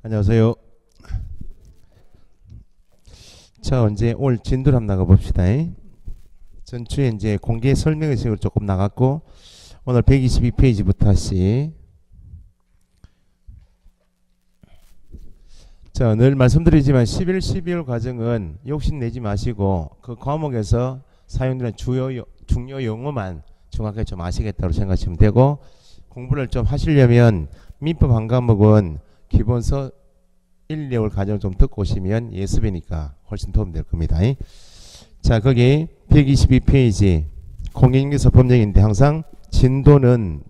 안녕하세요. 자, 이제 오늘 진도를 한번 나가봅시다. 전주에 이제 공개 설명식으로 조금 나갔고, 오늘 122페이지부터 다시. 자, 늘 말씀드리지만 11, 12월 과정은 욕심내지 마시고 그 과목에서 사용되는 중요 용어만 정확하게 좀 아시겠다고 생각하시면 되고, 공부를 좀 하시려면 민법 한 과목은 기본서 1, 2월 과정 좀 듣고 오시면 예습이니까 훨씬 도움될 겁니다. 자, 거기 122페이지 공인중개사 법령인데 항상 진도는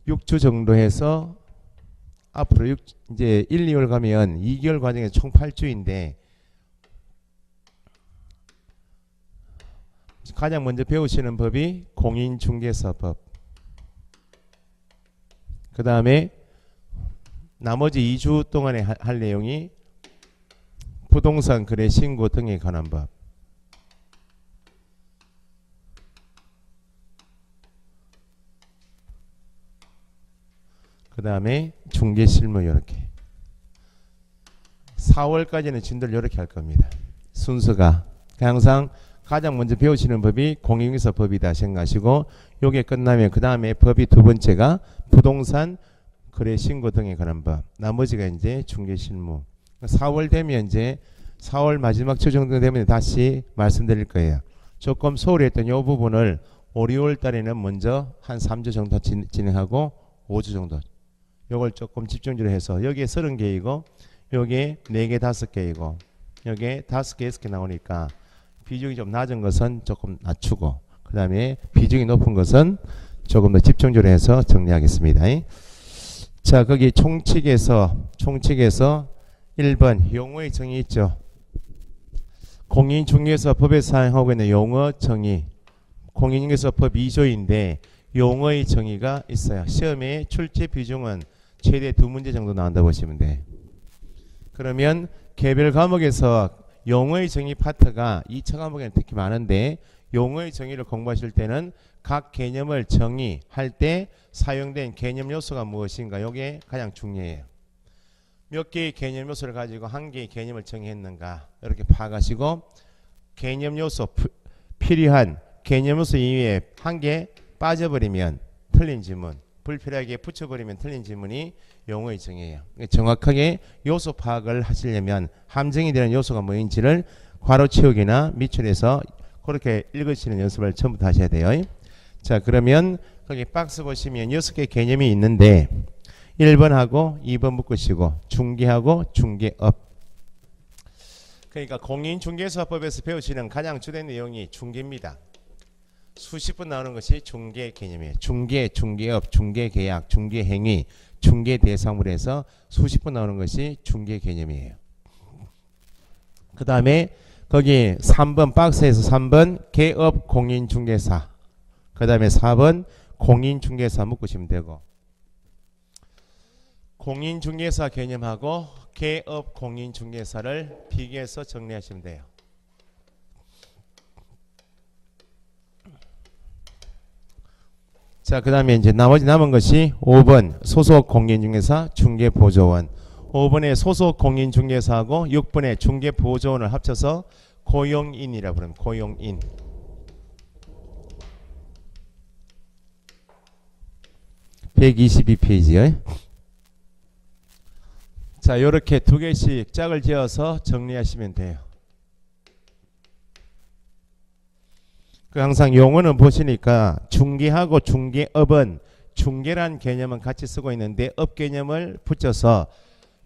6주 정도 해서 앞으로 이제 1, 2월 가면 2개월 과정에 총 8주인데 가장 먼저 배우시는 법이 공인중개사법. 그 다음에 나머지 2주 동안에 할 내용이 부동산 거래 신고 등에 관한 법. 그 다음에 중개실무 이렇게. 4월까지는 진도를 이렇게 할 겁니다. 순서가. 항상 가장 먼저 배우시는 법이 공인중개사 법이다 생각하시고, 요게 끝나면 그 다음에 법이 두 번째가 부동산 거래 신고 등에 관한 법. 나머지가 이제 중개실무. 4월 되면 이제 4월 마지막 주 정도 되면 다시 말씀드릴 거예요. 조금 소홀히 했던 이 부분을 5, 6월 달에는 먼저 한 3주 정도 진행하고 5주 정도. 요걸 조금 집중적으로 해서 여기에 30개이고 여기에 4개, 5개이고 여기에 5개, 6개 나오니까 비중이 좀 낮은 것은 조금 낮추고 그 다음에 비중이 높은 것은 조금 더 집중적으로 해서 정리하겠습니다. 자, 거기 총칙에서 1번 용어의 정의 있죠. 공인중개사법에 사용하고 있는 용어 정의. 공인중개사법 2조인데 용어의 정의가 있어요. 시험에 출제 비중은 최대 2문제 정도 나온다 보시면 돼. 그러면 개별 과목에서 용어의 정의 파트가 2차 과목에는 특히 많은데 용어의 정의를 공부하실 때는 각 개념을 정의할 때 사용된 개념 요소가 무엇인가, 이게 가장 중요해요. 몇 개의 개념 요소를 가지고 한 개의 개념을 정의했는가 이렇게 파악하시고, 개념 요소 필요한 개념 요소 이외에 한 개 빠져버리면 틀린 지문, 불필요하게 붙여버리면 틀린 지문이 용어의 정의예요. 정확하게 요소 파악을 하시려면 함정이 되는 요소가 뭐인지를 괄호 채우기나 밑줄에서 그렇게 읽으시는 연습을 처음부터 하셔야 돼요. 자, 그러면 거기 박스 보시면 6개 개념이 있는데 1번하고 2번 묶으시고 중개하고 중개업. 그러니까 공인중개사법에서 배우시는 가장 주된 내용이 중개입니다. 수십 번 나오는 것이 중개 개념이에요. 중개, 중개업, 중개계약, 중개행위, 중개대상물에서 수십 번 나오는 것이 중개 개념이에요. 그 다음에 거기 3번 박스에서 3번 개업 공인중개사, 그 다음에 4번 공인중개사 묶으시면 되고, 공인중개사 개념하고 개업 공인중개사를 비교해서 정리하시면 돼요. 자, 그 다음에 이제 나머지 남은 것이 5번 소속 공인중개사 중개보조원. 5번에 소속 공인중개사하고 6번에 중개보조원을 합쳐서 고용인이라고 부릅니다. 고용인. (122페이지요) 자, 요렇게 두 개씩 짝을 지어서 정리하시면 돼요. 항상 용어는 보시니까 중개하고 중개업은 중개란 개념은 같이 쓰고 있는데 업 개념을 붙여서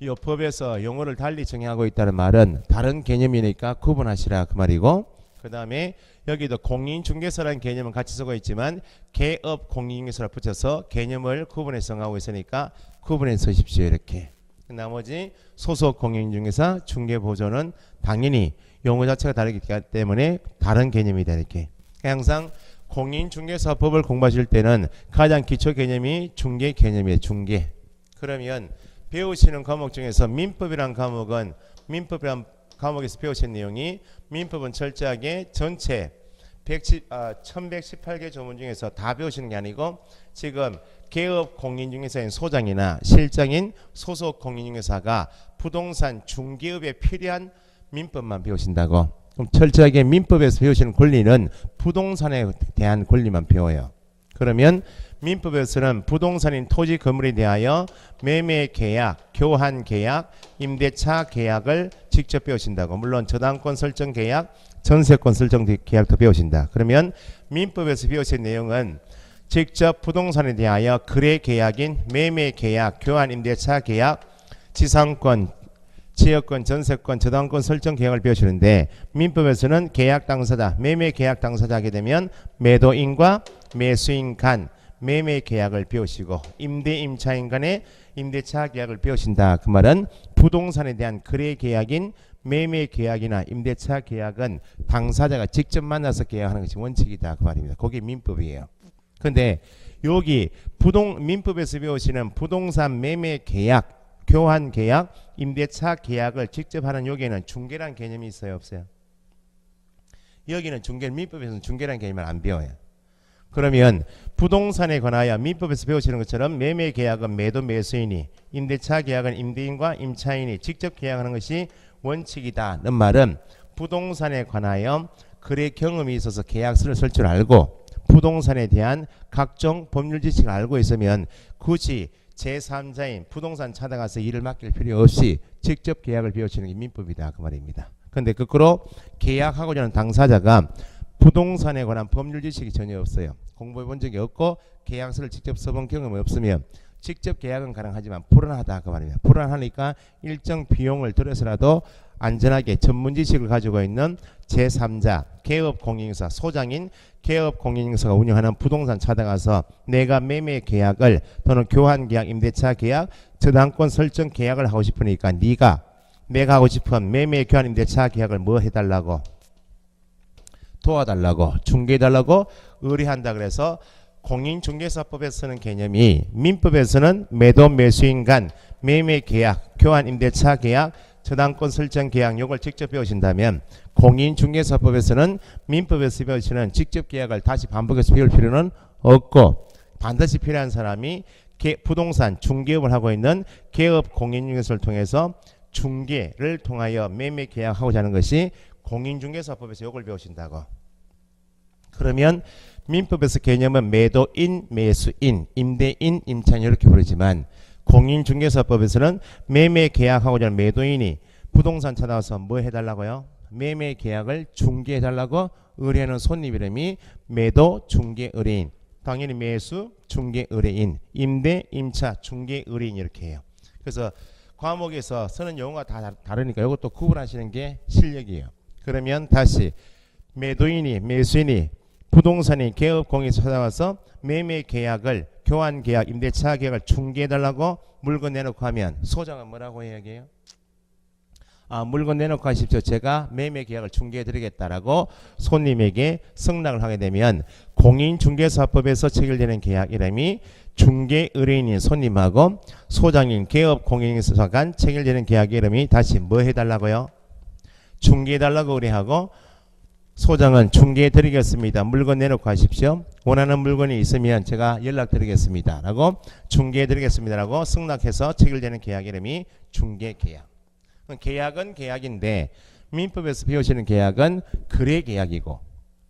이 법에서 용어를 달리 정의하고 있다는 말은 다른 개념이니까 구분하시라 그 말이고, 그 다음에 여기도 공인중개사라는 개념은 같이 쓰고 있지만 개업 공인중개사를 붙여서 개념을 구분해서 정하고 있으니까 구분해서 쓰십시오. 이렇게. 나머지 소속 공인중개사 중개보조는 당연히 용어 자체가 다르기 때문에 다른 개념이다. 이렇게. 항상 공인중개사법을 공부하실 때는 가장 기초 개념이 중개 개념이에요. 중개. 그러면 배우시는 과목 중에서 민법이란 과목은 민법이란 과목에서 배우신 내용이 민법은 철저하게 전체 1118개 조문 중에서 다 배우시는 게 아니고 지금 개업 공인중개사인 소장이나 실장인 소속 공인중개사가 부동산 중개업에 필요한 민법만 배우신다고. 그럼 철저하게 민법에서 배우시는 권리는 부동산에 대한 권리만 배워요. 그러면 민법에서는 부동산인 토지 건물에 대하여 매매 계약, 교환 계약, 임대차 계약을 직접 배우신다고. 물론 저당권 설정 계약, 전세권 설정 계약도 배우신다. 그러면 민법에서 배우신 내용은 직접 부동산에 대하여 거래 계약인 매매 계약, 교환 임대차 계약, 지상권, 지역권, 전세권, 저당권 설정 계약을 배우시는데 민법에서는 계약 당사자, 매매 계약 당사자 하게 되면 매도인과 매수인 간 매매 계약을 배우시고 임대 임차인 간의 임대차 계약을 배우신다. 그 말은 부동산에 대한 거래 계약인 매매 계약이나 임대차 계약은 당사자가 직접 만나서 계약하는 것이 원칙이다. 그 말입니다. 그게 민법이에요. 근데 여기 민법에서 배우시는 부동산 매매 계약, 교환 계약, 임대차 계약을 직접 하는 여기에는 중개란 개념이 있어요, 없어요? 여기는 민법에서는 중개란 개념을 안 배워요. 그러면 부동산에 관하여 민법에서 배우시는 것처럼 매매 계약은 매도 매수인이, 임대차 계약은 임대인과 임차인이 직접 계약하는 것이 원칙이다는 말은 부동산에 관하여 거래 경험이 있어서 계약서를 쓸 줄 알고 부동산에 대한 각종 법률 지식을 알고 있으면 굳이 제3자인 부동산 찾아가서 일을 맡길 필요 없이 직접 계약을 배우시는 게 민법이다. 그 말입니다. 그런데 거꾸로 계약하고자 하는 당사자가 부동산에 관한 법률 지식이 전혀 없어요. 공부해 본 적이 없고 계약서를 직접 써본 경험이 없으면 직접 계약은 가능하지만 불안하다. 그 말입니다. 불안하니까 일정 비용을 들여서라도 안전하게 전문 지식을 가지고 있는 제3자 개업공인인사 소장인 개업공인인사가 운영하는 부동산 찾아가서 내가 매매 계약을 또는 교환 계약, 임대차 계약, 저당권 설정 계약을 하고 싶으니까 내가 하고 싶은 매매 교환 임대차 계약을 뭐 해달라고? 도와달라고, 중개해달라고 의뢰한다. 그래서 공인중개사법에서 쓰는 개념이 민법에서는 매도 매수인 간 매매 계약, 교환 임대차 계약, 저당권 설정 계약 요걸 직접 배우신다면 공인중개사법에서는 민법에서 배우시는 직접 계약을 다시 반복해서 배울 필요는 없고 반드시 필요한 사람이 부동산 중개업을 하고 있는 개업 공인중개사를 통해서 중개를 통하여 매매 계약하고자 하는 것이 공인중개사법에서 이걸 배우신다고. 그러면 민법에서 개념은 매도인, 매수인, 임대인, 임차인 이렇게 부르지만 공인중개사법에서는 매매 계약하고자 하는 매도인이 부동산 찾아와서 뭐 해달라고요? 매매 계약을 중개해달라고 의뢰하는 손님 이름이 매도 중개 의뢰인, 당연히 매수 중개 의뢰인, 임대 임차 중개 의뢰인 이렇게 해요. 그래서 과목에서 쓰는 용어가 다 다르니까 이것도 구분하시는 게 실력이에요. 그러면 다시 매도인이 매수인이 부동산이 개업공인에 찾아와서 매매 계약을 교환 계약, 임대차 계약을 중개해달라고 물건 내놓고 하면 소장은 뭐라고 이야기해요? 물건 내놓고 하십시오. 제가 매매 계약을 중개해드리겠다라고 손님에게 승낙을 하게 되면 공인중개사법에서 체결되는 계약 이름이 중개 의뢰인인 손님하고 소장인 개업공인에서 간 체결되는 계약 이름이 다시 뭐 해달라고요? 중개해달라고 의뢰하고 소장은 중개해드리겠습니다. 물건 내놓고 하십시오. 원하는 물건이 있으면 제가 연락드리겠습니다. 라고 중개해드리겠습니다. 라고 승낙해서 체결되는 계약 이름이 중개계약. 계약은 계약인데 민법에서 배우시는 계약은 거래계약이고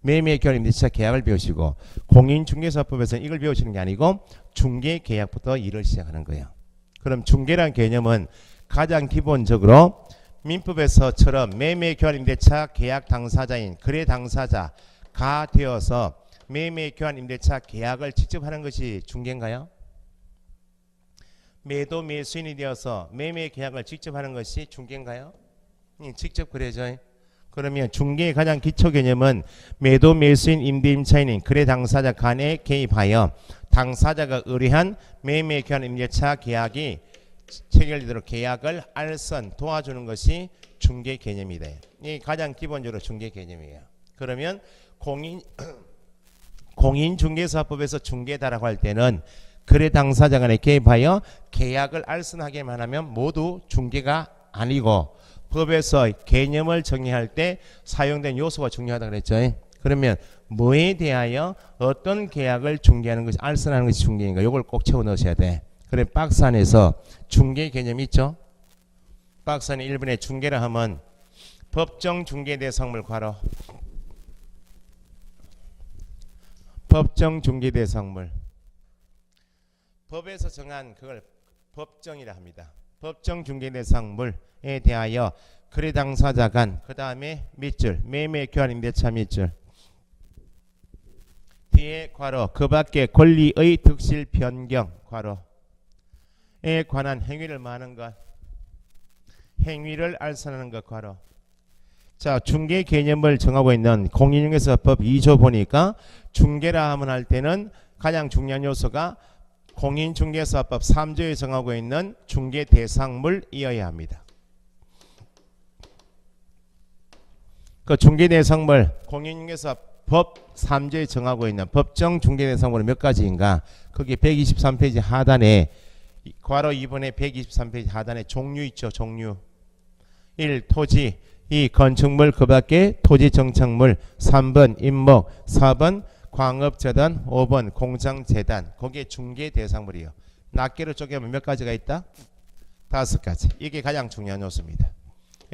매매 교환 임대차 계약을 배우시고 공인중개사법에서는 이걸 배우시는 게 아니고 중개계약부터 일을 시작하는 거예요. 그럼 중개란 개념은 가장 기본적으로 민법에서처럼 매매 교환 임대차 계약 당사자인 거래 당사자가 되어서 매매 교환 임대차 계약을 직접 하는 것이 중개인가요? 매도 매수인이 되어서 매매 계약을 직접 하는 것이 중개인가요? 직접 그래죠. 그러면 중개의 가장 기초 개념은 매도 매수인 임대 임차인인 거래 당사자 간에 개입하여 당사자가 의뢰한 매매 교환 임대차 계약이 체결되도록 계약을 알선 도와주는 것이 중개 개념이다. 이 가장 기본적으로 중개 개념이에요. 그러면 공인중개사법에서 중개다라고 할 때는 거래 당사자 간에 개입하여 계약을 알선하게만 하면 모두 중개가 아니고 법에서 개념을 정의할 때 사용된 요소가 중요하다고 그랬죠. 그러면 뭐에 대하여 어떤 계약을 중개하는 것이 알선하는 것이 중개인가? 이걸 꼭 채워 넣으셔야 돼. 그래 박스 안에서 중개 개념 있죠? 박스 안에 1번에 중개를 하면 법정 중개 대상물 괄호 법정 중개 대상물 법에서 정한 그걸 법정이라 합니다. 법정 중개 대상물에 대하여 거래 당사자 간 그 다음에 밑줄 매매 교환 임대차 밑줄 뒤에 괄호 그 밖에 권리의 득실 변경 괄호에 관한 행위를 말하는 것 행위를 알선하는 것 괄호. 자 중개 개념을 정하고 있는 공인중개사법 2조 보니까 중개라 하면 할 때는 가장 중요한 요소가 공인중개사법 3조에 정하고 있는 중개 대상물이어야 합니다. 그 중개 대상물 공인중개사법 3조에 정하고 있는 법정 중개 대상물은 몇 가지인가? 거기 123페이지 하단에 괄호 2번에 123페이지 하단에 종류 있죠. 종류 1. 토지 2. 건축물 그 밖에 토지 정착물 3번 임목 4번 광업재단 5번 공장재단 거기에 중개 대상물이요. 낱개로 쪼개면 몇 가지가 있다? 5가지. 이게 가장 중요한 요소입니다.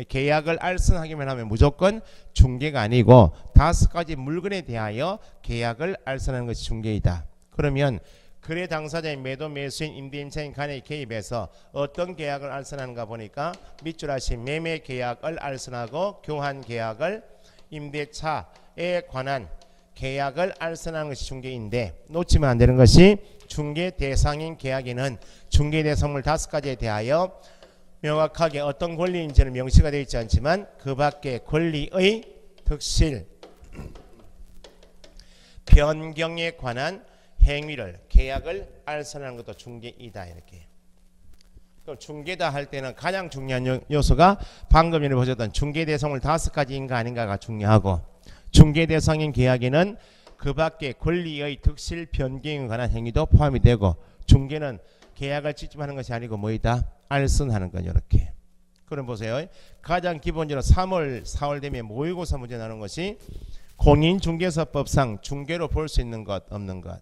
계약을 알선하기만 하면 무조건 중개가 아니고 5가지 물건에 대하여 계약을 알선하는 것이 중개이다. 그러면 거래 당사자의 매도 매수인 임대인차인 간의 개입해서 어떤 계약을 알선하는가 보니까 밑줄 하신 매매 계약을 알선하고 교환 계약을 임대차에 관한 계약을 알선하는 것이 중개인데 놓치면 안 되는 것이 중개 대상인 계약에는 중개 대상물 5가지에 대하여 명확하게 어떤 권리인지는 명시가 되어 있지 않지만 그 밖에 권리의 득실 변경에 관한 행위를 계약을 알선하는 것도 중개이다 이렇게. 그럼 중개다 할 때는 가장 중요한 요소가 방금 전에 보셨던 중개 대상물 5가지인가 아닌가가 중요하고 중개 대상인 계약에는 그 밖에 권리의 득실 변경에 관한 행위도 포함이 되고 중개는 계약을 직접 하는 것이 아니고 뭐이다? 알선하는 건 이렇게. 그럼 보세요. 가장 기본적으로 3월 4월 되면 모의고사 문제 나오는 것이 공인중개사법상 중개로 볼 수 있는 것 없는 것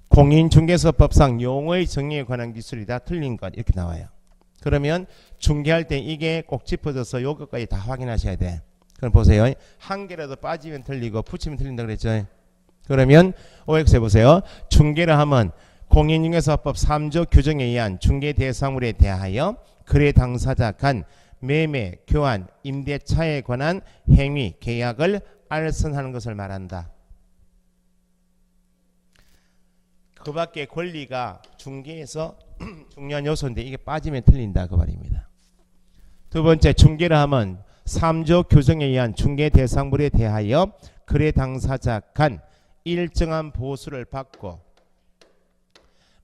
공인중개사법상 용어의 정의에 관한 기술이다 틀린 것 이렇게 나와요. 그러면 중개할 때 이게 꼭 짚어져서 요것까지 다 확인하셔야 돼. 그럼 보세요. 한 개라도 빠지면 틀리고 붙이면 틀린다 그랬죠. 그러면 OX 해보세요. 중개를 하면 공인중개사법 3조 규정에 의한 중개 대상물에 대하여 거래 당사자 간 매매, 교환, 임대차에 관한 행위, 계약을 알선하는 것을 말한다. 그 밖에 권리가 중개에서 중요한 요소인데 이게 빠지면 틀린다 그 말입니다. 두 번째 중개를 하면 3조 규정에 의한 중개 대상물에 대하여 거래 당사자 간 일정한 보수를 받고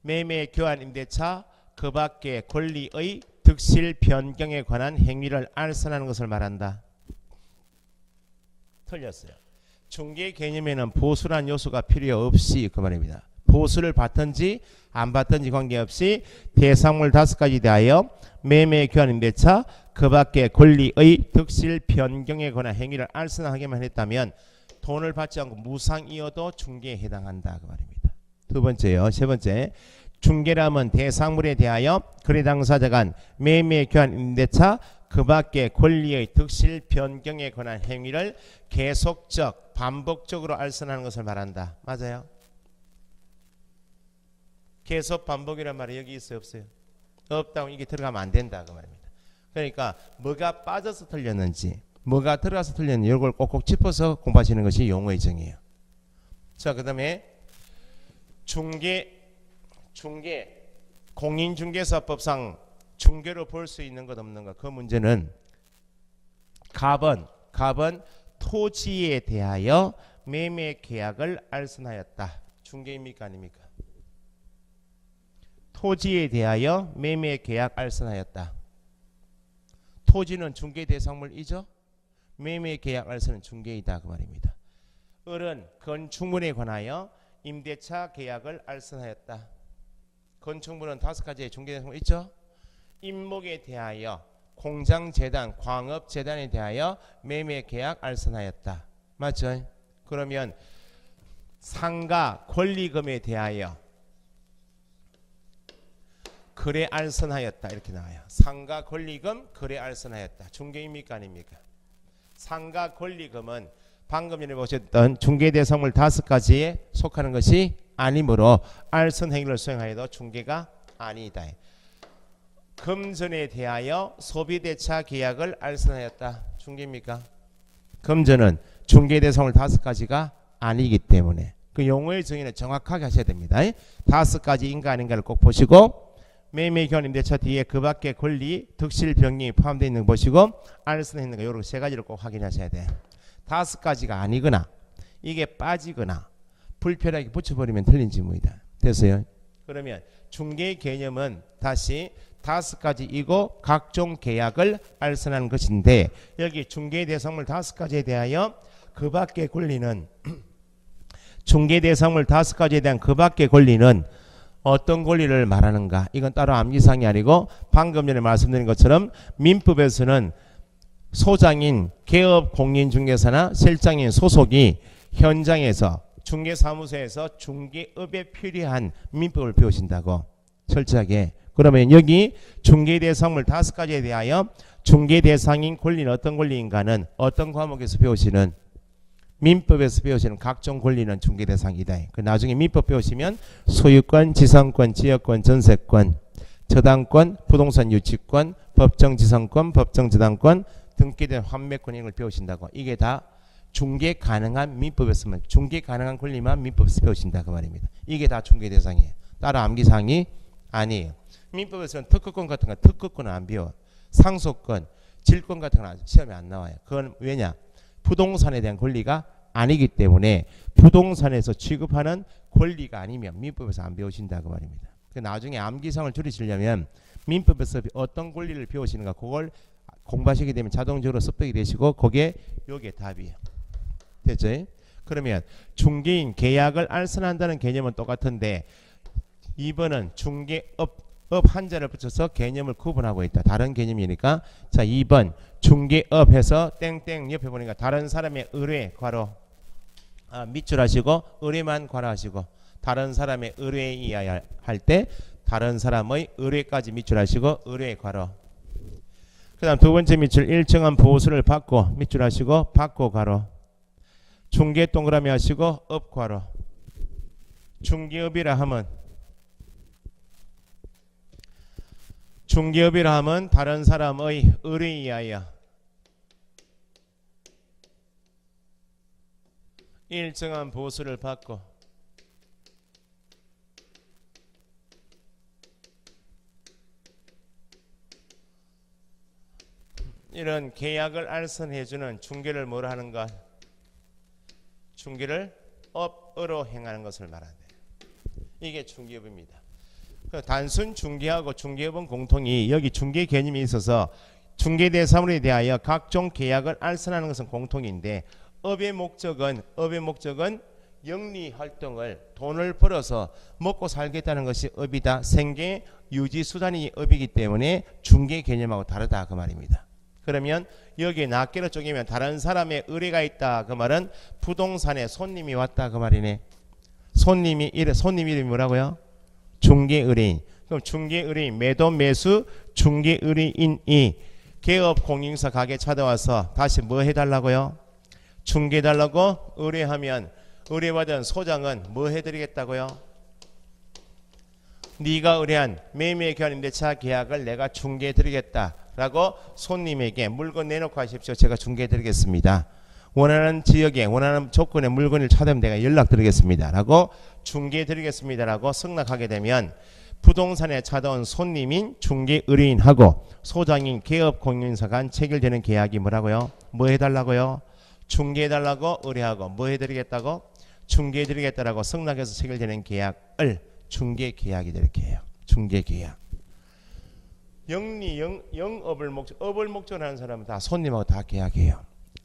매매, 교환, 임대차 그 밖에 권리의 득실 변경에 관한 행위를 알선하는 것을 말한다. 틀렸어요. 중개 개념에는 보수란 요소가 필요 없이 그 말입니다. 보수를 받든지 안 받든지 관계없이 대상물 5가지 대하여 매매, 교환, 임대차 그 밖에 권리의 득실 변경에 관한 행위를 알선하기만 했다면 돈을 받지 않고 무상이어도 중개에 해당한다 그 말입니다. 두 번째요. 세 번째 중개라면 대상물에 대하여 거래 당사자 간 매매, 교환, 임대차 그 밖에 권리의 득실 변경에 관한 행위를 계속적 반복적으로 알선하는 것을 말한다. 맞아요? 계속 반복이란 말이 여기 있어요 없어요? 없다고 이게 들어가면 안 된다 그 말입니다. 그러니까 뭐가 빠져서 틀렸는지 뭐가 들어가서 틀렸는지 이걸 꼭꼭 짚어서 공부하시는 것이 용어의 정의예요. 자, 그 다음에 중개 공인중개사법상 중개로 볼 수 있는 것 없는 것 그 문제는 갑은 토지에 대하여 매매 계약을 알선하였다. 중개입니까 아닙니까? 토지에 대하여 매매 계약 알선하였다. 토지는 중개 대상물이죠. 매매 계약 알선은 중개이다 그 말입니다. 을은 건축물에 관하여 임대차 계약을 알선하였다. 건축물은 5가지의 중개 대상물 있죠. 임목에 대하여 공장재단, 광업재단에 대하여 매매 계약 알선하였다. 맞죠? 그러면 상가 권리금에 대하여 거래 알선하였다 이렇게 나와요. 상가 권리금 거래 알선하였다. 중개입니까 아닙니까? 상가 권리금은 방금 전에 보셨던 중개대상물 5가지에 속하는 것이 아니므로 알선 행위를 수행하여도 중개가 아니다. 금전에 대하여 소비대차 계약을 알선하였다. 중개입니까? 금전은 중개대상물 5가지가 아니기 때문에 그 용어의 정의는 정확하게 하셔야 됩니다. 5가지인가 아닌가를 꼭 보시고 매매 견인 대차 뒤에 그 밖의 권리, 득실, 병리 포함되어 있는 거 보시고 알선했는가 이런 3가지를 꼭 확인하셔야 돼. 5가지가 아니거나 이게 빠지거나 불편하게 붙여버리면 틀린 질문이다. 됐어요? 그러면 중개 개념은 다시 5가지이고 각종 계약을 알선하는 것인데 여기 중개 대상물 5가지에 대하여 그 밖의 권리는 중개 대상물 5가지에 대한 그 밖의 권리는 어떤 권리를 말하는가? 이건 따로 암기사항이 아니고 방금 전에 말씀드린 것처럼 민법에서는 소장인 개업 공인중개사나 실장인 소속이 현장에서 중개사무소에서 중개업에 필요한 민법을 배우신다고 철저하게. 그러면 여기 중개대상물 5가지에 대하여 중개대상인 권리는 어떤 권리인가는 어떤 과목에서 배우시는 민법에서 배우시는 각종 권리는 중개대상이다. 그 나중에 민법 배우시면 소유권, 지상권, 지역권, 전세권, 저당권, 부동산 유치권, 법정지상권, 법정저당권, 등기된 환매권 이런 걸 배우신다고. 이게 다 중개 가능한 민법에서만 중개 가능한 권리만 민법에서 배우신다 그 말입니다. 이게 다 중개대상이에요. 따로 암기사항이 아니에요. 민법에서는 특허권 같은 거 특허권은 안 배워. 상속권, 질권 같은 건 시험에 안 나와요. 그건 왜냐? 부동산에 대한 권리가 아니기 때문에 부동산에서 취급하는 권리가 아니면 민법에서 안 배우신다 그 말입니다. 나중에 암기사항을 줄이시려면 민법에서 어떤 권리를 배우시는가 그걸 공부하시게 되면 자동적으로 습득이 되시고 거기에 요게 답이에요. 됐죠? 그러면 중개인 계약을 알선한다는 개념은 똑같은데 2번은 중개업 한자를 붙여서 개념을 구분하고 있다. 다른 개념이니까. 자, 2번 중개업해서 땡땡 옆에 보니까 다른 사람의 의뢰 괄호 밑줄 하시고 의뢰만 괄호 하시고 다른 사람의 의뢰에 의하여 할 때 다른 사람의 의뢰까지 밑줄 하시고 의뢰 괄호. 그 다음 두 번째 밑줄 일정한 보수를 받고 밑줄 하시고 받고 괄호. 중개 동그라미 하시고 업 괄호. 중개업이라 하면 중개업이라 하면 다른 사람의 의뢰에 의하여 일정한 보수를 받고 이런 계약을 알선해주는 중개를 뭐라 하는가? 중개를 업으로 행하는 것을 말하는데 이게 중개업입니다. 단순 중개하고 중개업은 공통이 여기 중개 개념이 있어서 중개대상물에 대하여 각종 계약을 알선하는 것은 공통인데 업의 목적은 영리활동을 돈을 벌어서 먹고 살겠다는 것이 업이다. 생계 유지 수단이 업이기 때문에 중개 개념하고 다르다 그 말입니다. 그러면 여기에 낱개로 쪼개면 다른 사람의 의뢰가 있다 그 말은 부동산에 손님이 왔다 그 말이네. 손님 이름이 뭐라고요? 중개의뢰인. 그럼 중개의뢰인 매도 매수 중개의뢰인이 개업공인사 가게 찾아와서 다시 뭐 해달라고요? 중개해달라고 의뢰하면 의뢰받은 소장은 뭐 해드리겠다고요? 네가 의뢰한 매매 견인대차 계약을 내가 중개해드리겠다라고 손님에게 물건 내놓고 하십시오. 제가 중개해드리겠습니다. 원하는 지역에 원하는 조건의 물건을 찾으면 내가 연락드리겠습니다 라고 중개해드리겠습니다 라고 승낙하게 되면 부동산에 찾아온 손님인 중개의뢰인하고 소장인 개업공인사 간 체결되는 계약이 뭐라고요? 뭐 해달라고요? 중개해달라고 의뢰하고 뭐 해드리겠다고? 중개해드리겠다라고 승낙해서 체결되는 계약을 중개계약이다 이렇게 해요. 중개계약. 영업을 목적으로 하는 사람은 다 손님하고 다 계약해요.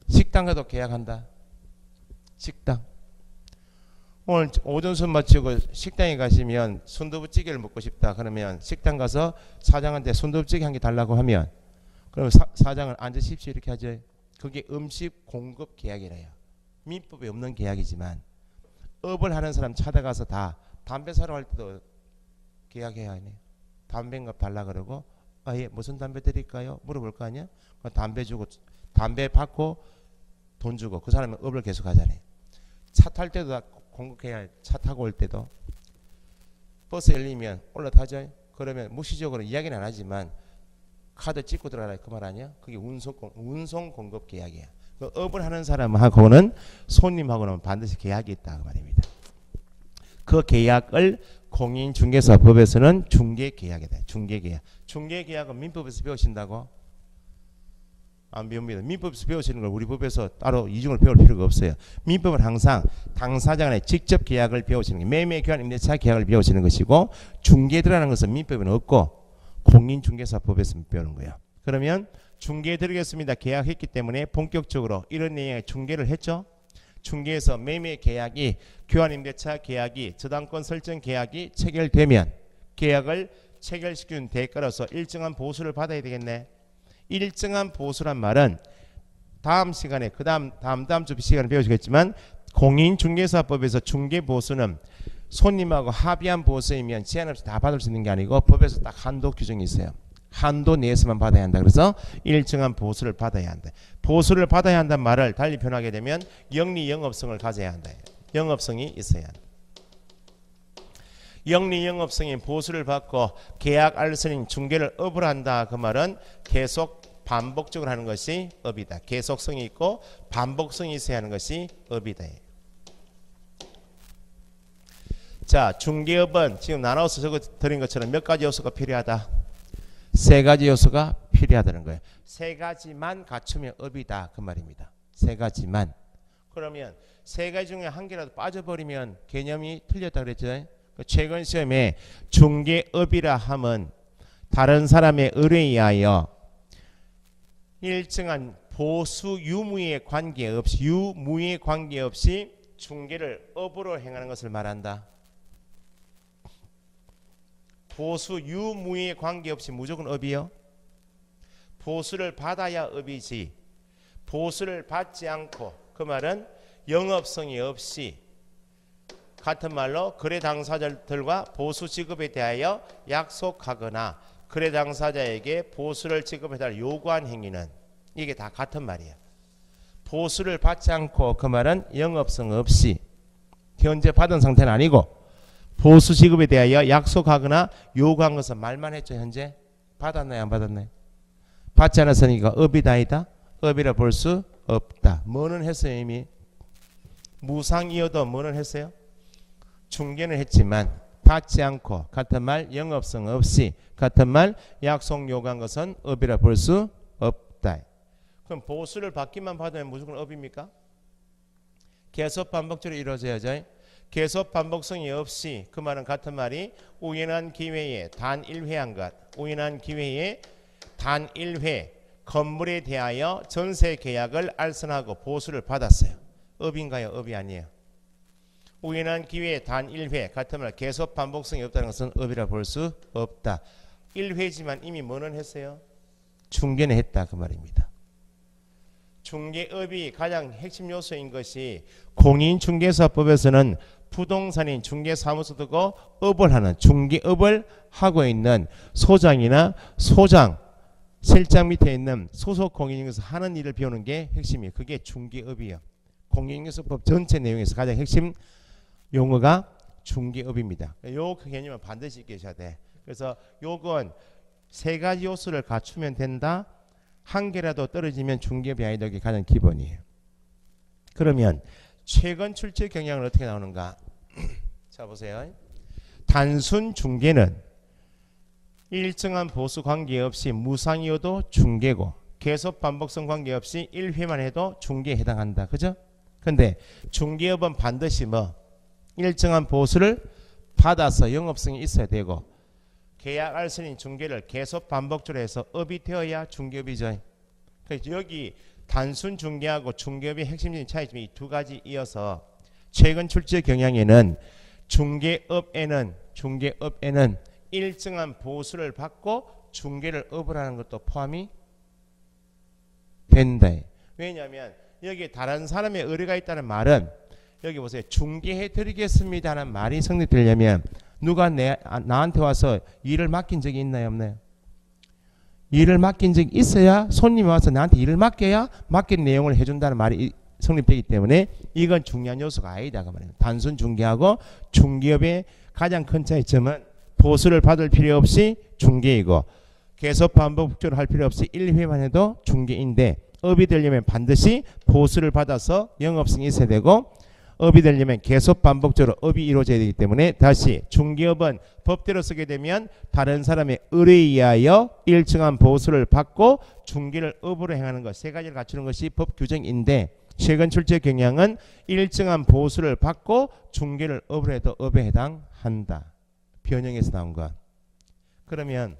식당 가도 계약한다. 식당. 오늘 오전순 마치고 식당에 가시면 순두부찌개를 먹고 싶다. 그러면 식당 가서 사장한테 순두부찌개 한 개 달라고 하면 그러면 사장은 앉으십시오 이렇게 하죠. 그게 음식 공급 계약이래요. 민법에 없는 계약이지만 업을 하는 사람 찾아가서 다 담배 사러 갈 때도 계약해야 하네. 담배 값 달라 그러고 예, 무슨 담배 드릴까요? 물어볼 거 아니야? 담배 주고 담배 받고 돈 주고 그 사람은 업을 계속 하잖아요. 차 탈 때도 다 공급해야 차 타고 올 때도 버스 열리면 올라타죠. 그러면 무시적으로 이야기는 안 하지만 카드 찍고 들어가라 그 말 아니야? 그게 운송 공급 계약이야. 그 업을 하는 사람하고는 손님하고는 반드시 계약이 있다 그 말입니다. 그 계약을 공인중개사법에서는 중개계약이다. 중개계약. 중개계약은 민법에서 배우신다고? 안 배웁니다. 민법에서 배우시는 걸 우리 법에서 따로 이중을 배울 필요가 없어요. 민법은 항상 당사자 간에 직접 계약을 배우시는 거예요. 매매 교환 임대차 계약을 배우시는 것이고 중개 들어가는 것은 민법에는 없고 공인중개사법에서 배우는 거예요. 그러면 중개 들어겠습니다. 계약했기 때문에 본격적으로 이런 내용의 중개를 했죠. 중개에서 매매 계약이 교환 임대차 계약이 저당권 설정 계약이 체결되면 계약을 체결시키는 대가로서 일정한 보수를 받아야 되겠네. 일정한 보수란 말은 다음 시간에 다음 주 시간에 배우시겠지만 공인중개사법에서 중개보수는 손님하고 합의한 보수이면 제한 없이 다 받을 수 있는 게 아니고 법에서 딱 한도 규정이 있어요. 한도 내에서만 받아야 한다. 그래서 일정한 보수를 받아야 한다. 보수를 받아야 한다는 말을 달리 표현하게 되면 영리 영업성을 가져야 한다. 영업성이 있어야 한다. 영리 영업성인 보수를 받고 계약 알선인 중개를 업을 한다. 그 말은 계속 반복적으로 하는 것이 업이다. 계속성이 있고 반복성이 있어야 하는 것이 업이다. 자, 중개업은 지금 나눠서 적어 드린 것처럼 몇 가지 요소가 필요하다. 세 가지 요소가 필요하다는 거예요. 세 가지만 갖추면 업이다 그 말입니다. 세 가지만. 그러면 세 가지 중에 한 개라도 빠져버리면 개념이 틀렸다 그랬죠. 최근 시험에 중개업이라 함은 다른 사람의 의뢰에 의하여 일정한 보수 유무에 관계없이 중개를 업으로 행하는 것을 말한다. 보수 유무에 관계없이 무조건 업이요. 보수를 받아야 업이지 보수를 받지 않고 그 말은 영업성이 없이 같은 말로 거래 당사자들과 보수 지급에 대하여 약속하거나 거래 당사자에게 보수를 지급해달라 요구한 행위는 이게 다 같은 말이야. 보수를 받지 않고 그 말은 영업성 없이 현재 받은 상태는 아니고 보수 지급에 대하여 약속하거나 요구한 것은 말만 했죠. 현재 받았나요 안 받았나요? 받지 않았으니까 업이다 아니다? 업이라 볼 수 없다. 뭐는 했어요 이미? 무상이어도 뭐는 했어요? 중개는 했지만 받지 않고 같은 말 영업성 없이 같은 말 약속 요구한 것은 업이라 볼 수 없다. 그럼 보수를 받기만 받으면 무조건 업입니까? 계속 반복적으로 이루어져야죠. 계속 반복성이 없이 그 말은 같은 말이 우연한 기회에 단 1회 한 것 우연한 기회에 단 1회 건물에 대하여 전세 계약을 알선하고 보수를 받았어요. 업인가요? 업이 아니에요. 우연한 기회에 단 1회 같은 말 계속 반복성이 없다는 것은 업이라 볼 수 없다. 1회지만 이미 뭐는 했어요? 중개는 했다 그 말입니다. 중개업이 가장 핵심 요소인 것이 공인중개사법에서는 부동산인 중개사무소 두고 업을 하는 중개업을 하고 있는 소장이나 소장 실장 밑에 있는 소속 공인중개사 하는 일을 배우는 게 핵심이에요. 그게 중개업이에요. 공인중개사법 전체 내용에서 가장 핵심 용어가 중개업입니다. 요 개념은 반드시 계셔야 돼. 그래서 요건 세 가지 요소를 갖추면 된다. 한 개라도 떨어지면 중개업이 아니다. 이게 가장 기본이에요. 그러면 최근 출제 경향은 어떻게 나오는가? 자 보세요. 단순 중개는 일정한 보수 관계없이 무상이어도 중개고 계속 반복성 관계없이 1회만 해도 중개에 해당한다. 그죠? 근데 중개업은 반드시 뭐 일정한 보수를 받아서 영업성이 있어야 되고 계약 알선인 중개를 계속 반복적으로 해서 업이 되어야 중개업이죠. 그래서 여기 단순 중개하고 중개업의 핵심적인 차이점이 이 두 가지 이어서 최근 출제 경향에는 중개업에는 일정한 보수를 받고 중개를 업을 하는 것도 포함이 된다. 왜냐하면 여기에 다른 사람의 의뢰가 있다는 말은 여기 보세요. 중개해 드리겠습니다는 말이 성립되려면 누가 나한테 와서 일을 맡긴 적이 있나요, 없나요? 일을 맡긴 적이 있어야 손님이 와서 나한테 일을 맡겨야 맡긴 내용을 해준다는 말이 성립되기 때문에 이건 중요한 요소가 아니다 그 말이에요. 단순 중개하고 중개업의 가장 큰 차이점은 보수를 받을 필요 없이 중개이고 계속 반복적으로 할 필요 없이 1회만 해도 중개인데 업이 되려면 반드시 보수를 받아서 영업성이 있어야 되고 업이 되려면 계속 반복적으로 업이 이루어져야 되기 때문에 다시 중개업은 법대로 쓰게 되면 다른 사람의 의뢰에 의하여 일정한 보수를 받고 중개를 업으로 행하는 것 세 가지를 갖추는 것이 법 규정인데 최근 출제 경향은 일정한 보수를 받고 중개를 업으로 해도 업에 해당한다. 변형에서 나온 것. 그러면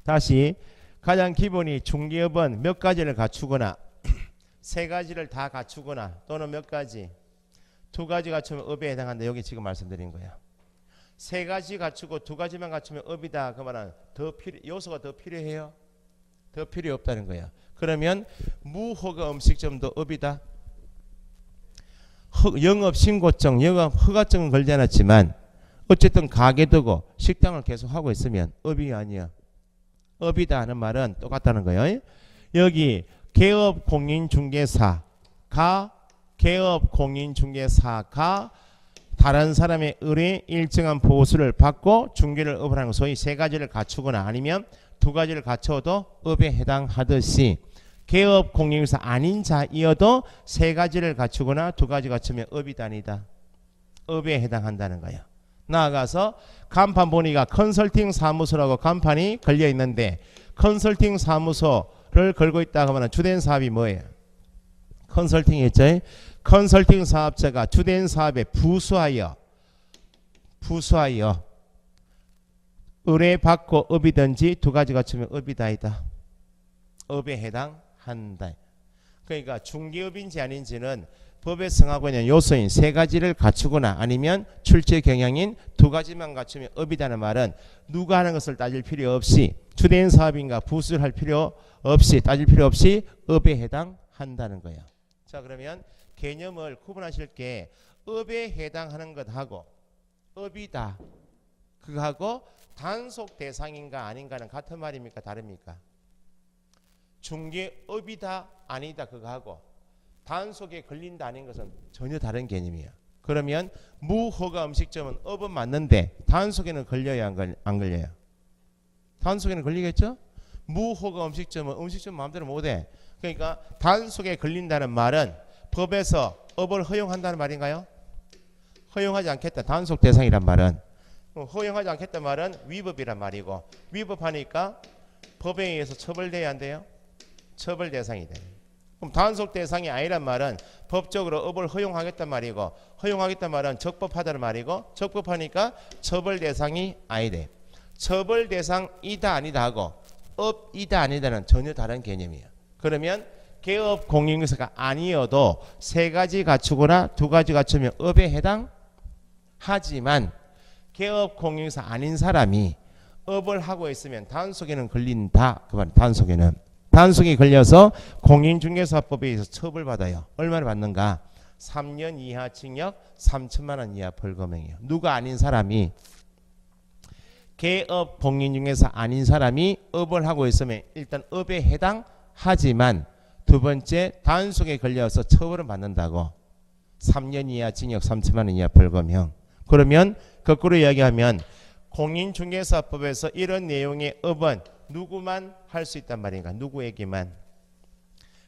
다시 가장 기본이 중개업은 몇 가지를 갖추거나 세 가지를 다 갖추거나 또는 몇 가지 두 가지 갖추면 업에 해당한다. 여기 지금 말씀드린 거예요. 세 가지 갖추고 두 가지만 갖추면 업이다. 그 말은 요소가 더 필요해요? 더 필요 없다는 거예요. 그러면 무허가 음식점도 업이다. 영업신고증, 영업 허가증은 걸지 않았지만 어쨌든 가게두고 식당을 계속 하고 있으면 업이 아니야. 업이다 하는 말은 똑같다는 거예요. 여기 개업공인중개사가 다른 사람의 의뢰에 일정한 보수를 받고 중개를 업을 하는 거 소위 세 가지를 갖추거나 아니면 두 가지를 갖춰도 업에 해당하듯이 개업공인중개사 아닌 자이어도 세 가지를 갖추거나 두 가지 갖추면 업이다 아니다. 업에 해당한다는 거예요. 나아가서 간판 보니까 컨설팅 사무소라고 간판이 걸려 있는데 컨설팅 사무소를 걸고 있다 하면 주된 사업이 뭐예요? 컨설팅이 있죠. 컨설팅 사업자가 주된 사업에 부수하여 의뢰받고 업이든지 두 가지 갖추면 업이다 아니다. 업에 해당한다. 그러니까 중개업인지 아닌지는 법에 정하고 있는 요소인 세 가지를 갖추거나 아니면 출제 경향인 두 가지만 갖추면 업이다는 말은 누가 하는 것을 따질 필요 없이 주된 사업인가 부수를 할 필요 없이 따질 필요 없이 업에 해당한다는 거예요. 자, 그러면 개념을 구분하실 게 업에 해당하는 것하고 업이다 그거하고 단속 대상인가 아닌가는 같은 말입니까? 다릅니까? 중개업이다 아니다 그거하고 단속에 걸린다 아닌 것은 전혀 다른 개념이에요. 그러면 무허가 음식점은 업은 맞는데 단속에는 걸려야 안 걸려요? 단속에는 걸리겠죠? 무허가 음식점은 음식점 마음대로 못해. 그러니까 단속에 걸린다는 말은 법에서 업을 허용한다는 말인가요? 허용하지 않겠다. 단속 대상이란 말은 허용하지 않겠다는 말은 위법이란 말이고 위법하니까 법에 의해서 처벌돼야 안 돼요? 처벌 대상이 돼요. 그럼 단속 대상이 아니란 말은 법적으로 업을 허용하겠단 말이고 허용하겠단 말은 적법하다는 말이고 적법하니까 처벌 대상이 아니래. 처벌 대상이다 아니다 하고 업이다 아니다는 전혀 다른 개념이에요. 그러면 개업 공인중개사가 아니어도 세 가지 갖추거나 두 가지 갖추면 업에 해당하지만 개업 공인중개사 아닌 사람이 업을 하고 있으면 단속에는 걸린다. 그 말 단속에는. 단속이 걸려서 공인중개사법에 의해서 처벌받아요. 얼마나 받는가? 3년 이하 징역 3천만 원 이하 벌금형이에요. 누가 아닌 사람이 개업 공인중개사 아닌 사람이 업을 하고 있으면 일단 업에 해당하지만 두 번째 단속에 걸려서 처벌을 받는다고 3년 이하 징역 3천만 원 이하 벌금형. 그러면 거꾸로 이야기하면 공인중개사법에서 이런 내용의 업은 누구만 할 수 있단 말인가? 누구에게만?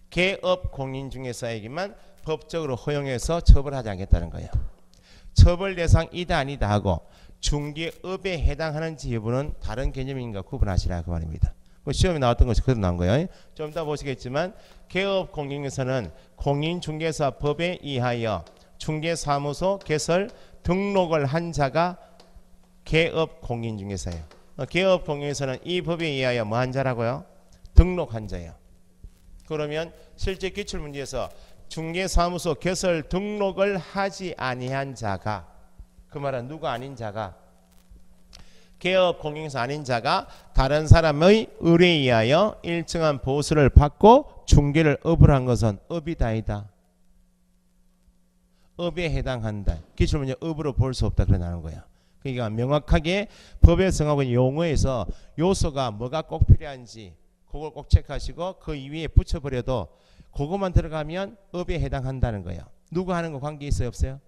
개업 공인중개사에게만 법적으로 허용해서 처벌하지 않겠다는 거예요. 처벌 대상이다 아니다 하고 중개업에 해당하는지 여부는 다른 개념인가 구분하시라 그 말입니다. 시험에 나왔던 것이 그대로 나온 거예요. 좀 이따 보시겠지만 개업 공인중개사는 공인중개사법에 의하여 중개사무소 개설 등록을 한 자가 개업 공인중개사예요. 개업 공인중개사는 이 법에 의하여 뭐 한 자라고요? 등록한 자예요. 그러면 실제 기출문제에서 중개사무소 개설 등록을 하지 아니한 자가 그 말은 누가 아닌 자가 개업 공인중개사 아닌 자가 다른 사람의 의뢰에 의하여 일정한 보수를 받고 중개를 업을 한 것은 업이다 아니다. 업에 해당한다. 기출문제 업으로 볼 수 없다. 그래 나는 거야. 그러니까 명확하게 법에 정하고 있는 용어에서 요소가 뭐가 꼭 필요한지 그걸 꼭 체크하시고 그 위에 붙여버려도 그것만 들어가면 업에 해당한다는 거예요. 누구 하는 거 관계 있어요? 없어요?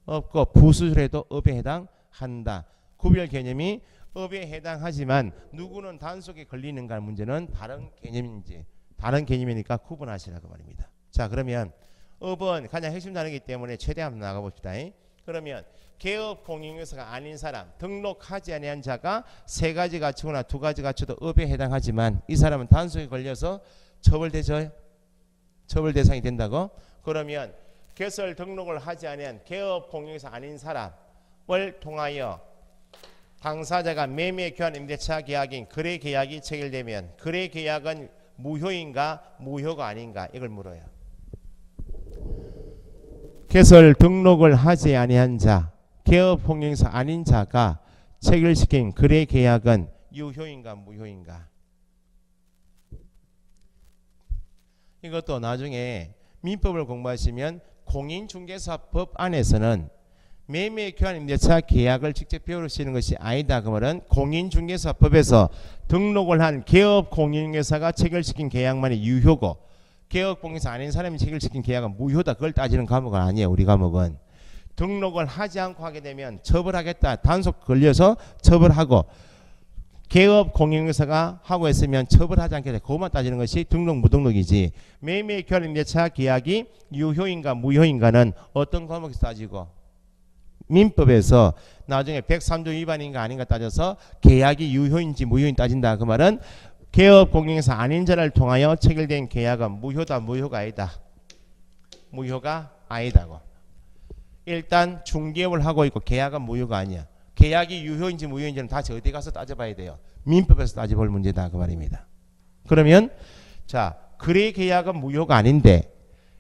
없고 부수술에도 업에 해당한다. 구별 개념이 업에 해당하지만 누구는 단속에 걸리는가 하는 문제는 다른 개념인지 다른 개념이니까 구분하시라고 말입니다. 자, 그러면 업은 가장 핵심 단어이기 때문에 최대한 한번 나가봅시다. 그러면 개업 공인중개사가 아닌 사람, 등록하지 아니한 자가 세 가지 갖추거나 두 가지 갖춰도 업에 해당하지만 이 사람은 단속에 걸려서 처벌되죠. 처벌 대상이 된다고. 그러면 개설 등록을 하지 아니한 개업 공인중개사 아닌 사람을 통하여 당사자가 매매 교환 임대차 계약인 거래 계약이 체결되면 거래 계약은 무효인가 무효가 아닌가 이걸 물어요. 개설 등록을 하지 아니한 자, 개업 공인중개사 아닌 자가 체결시킨 거래 계약은 유효인가 무효인가. 이것도 나중에 민법을 공부하시면 공인중개사법 안에서는 매매 교환 임대차 계약을 직접 배우시는 것이 아니다. 그 말은 공인중개사법에서 등록을 한 개업 공인중개사가 체결시킨 계약만이 유효고 개업 공인중개사 아닌 사람이 체결시킨 계약은 무효다. 그걸 따지는 과목은 아니에요. 우리 과목은 등록을 하지 않고 하게 되면 처벌하겠다. 단속 걸려서 처벌하고 개업 공인중개사가 하고 있으면 처벌하지 않겠다. 그것만 따지는 것이 등록 무등록이지. 매매 교환 임대차 계약이 유효인가 무효인가는 어떤 과목에서 따지고 민법에서 나중에 103조 위반인가 아닌가 따져서 계약이 유효인지 무효인지 따진다. 그 말은 개업 공인중개사 아닌 자를 통하여 체결된 계약은 무효다 무효가 아니다. 무효가 아니다고. 일단 중개업을 하고 있고 계약은 무효가 아니야. 계약이 유효인지 무효인지는 다시 어디 가서 따져봐야 돼요. 민법에서 따져볼 문제다. 그 말입니다. 그러면 자 거래 계약은 무효가 아닌데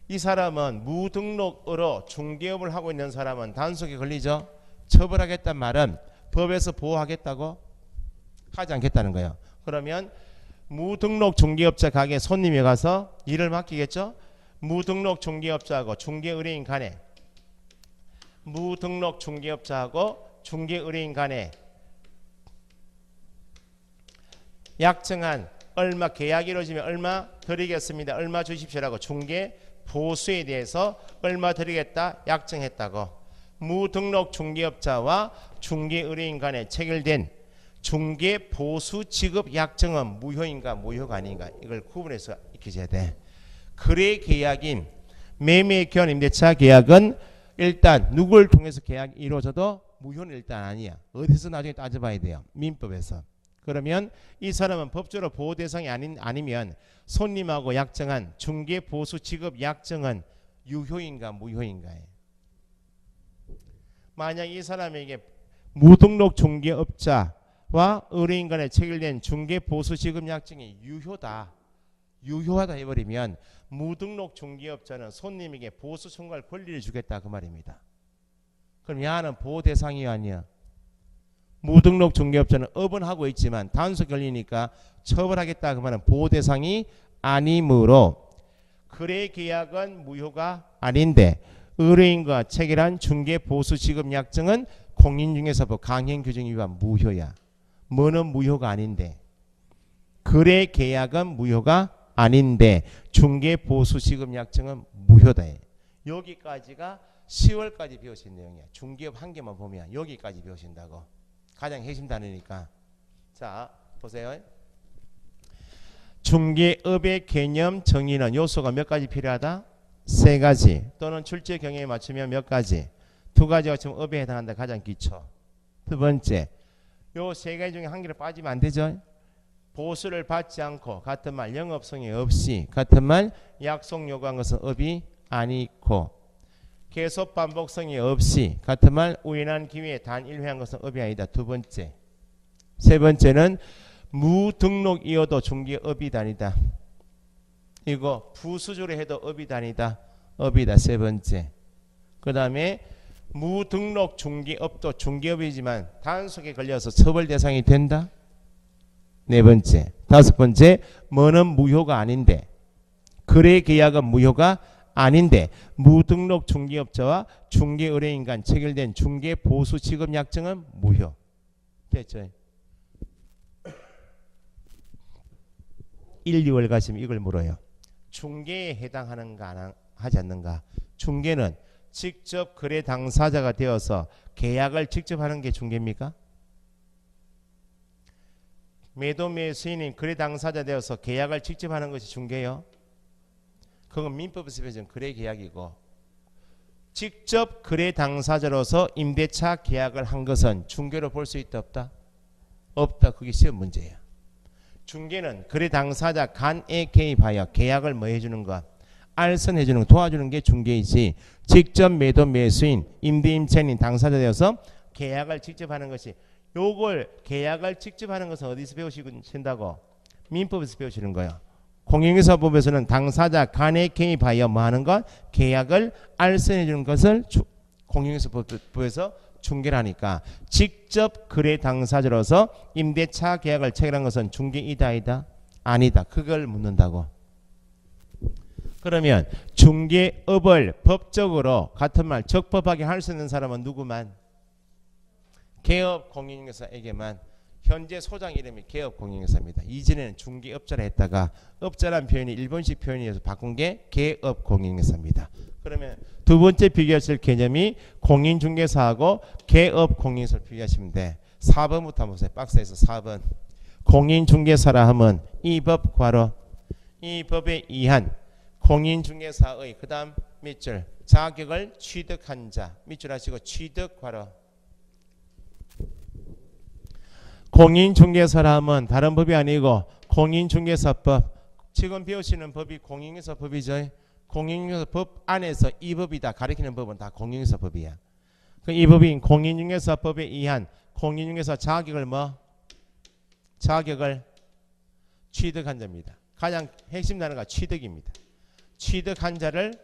이 사람은 무등록으로 중개업을 하고 있는 사람은 단속에 걸리죠. 처벌하겠다는 말은 법에서 보호하겠다고 하지 않겠다는 거예요. 그러면 무등록 중개업자 가게 손님이 가서 일을 맡기겠죠. 무등록 중개업자하고 중개의뢰인 간에 무등록 중개업자하고 중개의뢰인 간에 약정한 얼마 계약이 이루어지면 얼마 드리겠습니다. 얼마 주십시오라고 중개 보수에 대해서 얼마 드리겠다 약정했다고. 무등록 중개업자와 중개의뢰인 간에 체결된 중개 보수 지급 약정은 무효인가 무효가 아닌가 이걸 구분해서 익히셔야 돼. 거래 계약인 매매 교환 임대차 계약은 일단 누구를 통해서 계약이 이루어져도 무효는 일단 아니야. 어디서 나중에 따져봐야 돼요. 민법에서. 그러면 이 사람은 법적으로 보호 대상이 아니면 손님하고 약정한 중개 보수 지급 약정은 유효인가 무효인가에. 만약 이 사람에게 무등록 중개업자와 의뢰인 간에 체결된 중개 보수 지급 약정이 유효하다 해버리면 무등록 중개업자는 손님에게 보수 청구할 권리를 주겠다 그 말입니다. 그럼 야는 보호 대상이 아니야. 무등록 중개업자는 업은 하고 있지만 단속 걸리니까 처벌하겠다 그 말은 보호 대상이 아니므로 거래 계약은 무효가 아닌데 의뢰인과 체결한 중개 보수 지급 약정은 공인중개사법 강행 규정 위반 무효야. 뭐는 무효가 아닌데 거래 계약은 무효가 아닌데 중개 보수 지급 약정은 무효다. 여기까지가 10월까지 배우신 내용이야. 중개업 한 개만 보면 여기까지 배우신다고. 가장 핵심 단어니까. 자 보세요. 중개업의 개념 정의는 요소가 몇 가지 필요하다? 세 가지. 또는 출제 경향에 맞추면 몇 가지? 두 가지가 지금 업에 해당한다. 가장 기초. 두 번째, 요 세 가지 중에 한 개를 빠지면 안 되죠. 보수를 받지 않고 같은 말 영업성이 없이 같은 말 약속 요구한 것은 업이 아니고 계속 반복성이 없이 같은 말 우연한 기회에 단 1회 한 것은 업이 아니다. 두 번째. 세 번째는 무등록이어도 중개업이 다니다. 이거 부수주로 해도 업이 다니다. 업이다. 세 번째. 그 다음에 무등록 중개업도 중개업이지만 단속에 걸려서 처벌 대상이 된다. 네 번째. 다섯 번째. 뭐는 무효가 아닌데 거래 계약은 무효가 아닌데 무등록 중개업자와 중개의뢰인 간 체결된 중개보수지급약정은 무효. 됐죠? 1, 2월 가시면 이걸 물어요. 중개에 해당하는가 하지 않는가. 중개는 직접 거래 당사자가 되어서 계약을 직접 하는 게 중개입니까? 매도 매수인인 거래 당사자 되어서 계약을 직접 하는 것이 중개요. 그건 민법에서 배운 거래 계약이고, 직접 거래 당사자로서 임대차 계약을 한 것은 중개로 볼 수 있다 없다? 없다. 그게 시험 문제예요. 중개는 거래 당사자 간에 개입하여 계약을 뭐 해주는 것? 알선해주는 것, 도와주는 게 중개이지, 직접 매도 매수인 임대임차인인 당사자 되어서 계약을 직접 하는 것이, 요걸 계약을 직접 하는 것은 어디서 배우신다고? 민법에서 배우시는 거예요. 공인중개사법에서는 당사자 간에 개입하여 뭐 하는 것? 계약을 알선해 주는 것을 공인중개사법에서 중개라니까, 직접 거래 당사자로서 임대차 계약을 체결한 것은 중개이다 아니다? 아니다. 그걸 묻는다고. 그러면 중개업을 법적으로 같은 말 적법하게 할 수 있는 사람은 누구만? 개업 공인중개사에게만. 현재 소장 이름이 개업공인중개사입니다. 이전에는 중개업자라 했다가 업자란 표현이 일본식 표현이어서 바꾼 게 개업공인중개사입니다. 그러면 두 번째 비교하실 개념이 공인중개사하고 개업공인중개사를 비교하시면 돼. 4번부터 한번 보세요. 박스에서 4번. 공인중개사라 하면 이 법 괄호, 이 법에 의한 공인중개사의 그 다음 밑줄 자격을 취득한 자, 밑줄 하시고 취득 괄호. 공인중개사라 하면 다른 법이 아니고 공인중개사법, 지금 배우시는 법이 공인중개사법이죠. 공인중개사법 안에서 이 법이다 가리키는 법은 다 공인중개사법이야. 이 법인 공인중개사법에 의한 공인중개사 자격을 뭐? 자격을 취득한 자입니다. 가장 핵심 단어가 취득입니다. 취득한 자를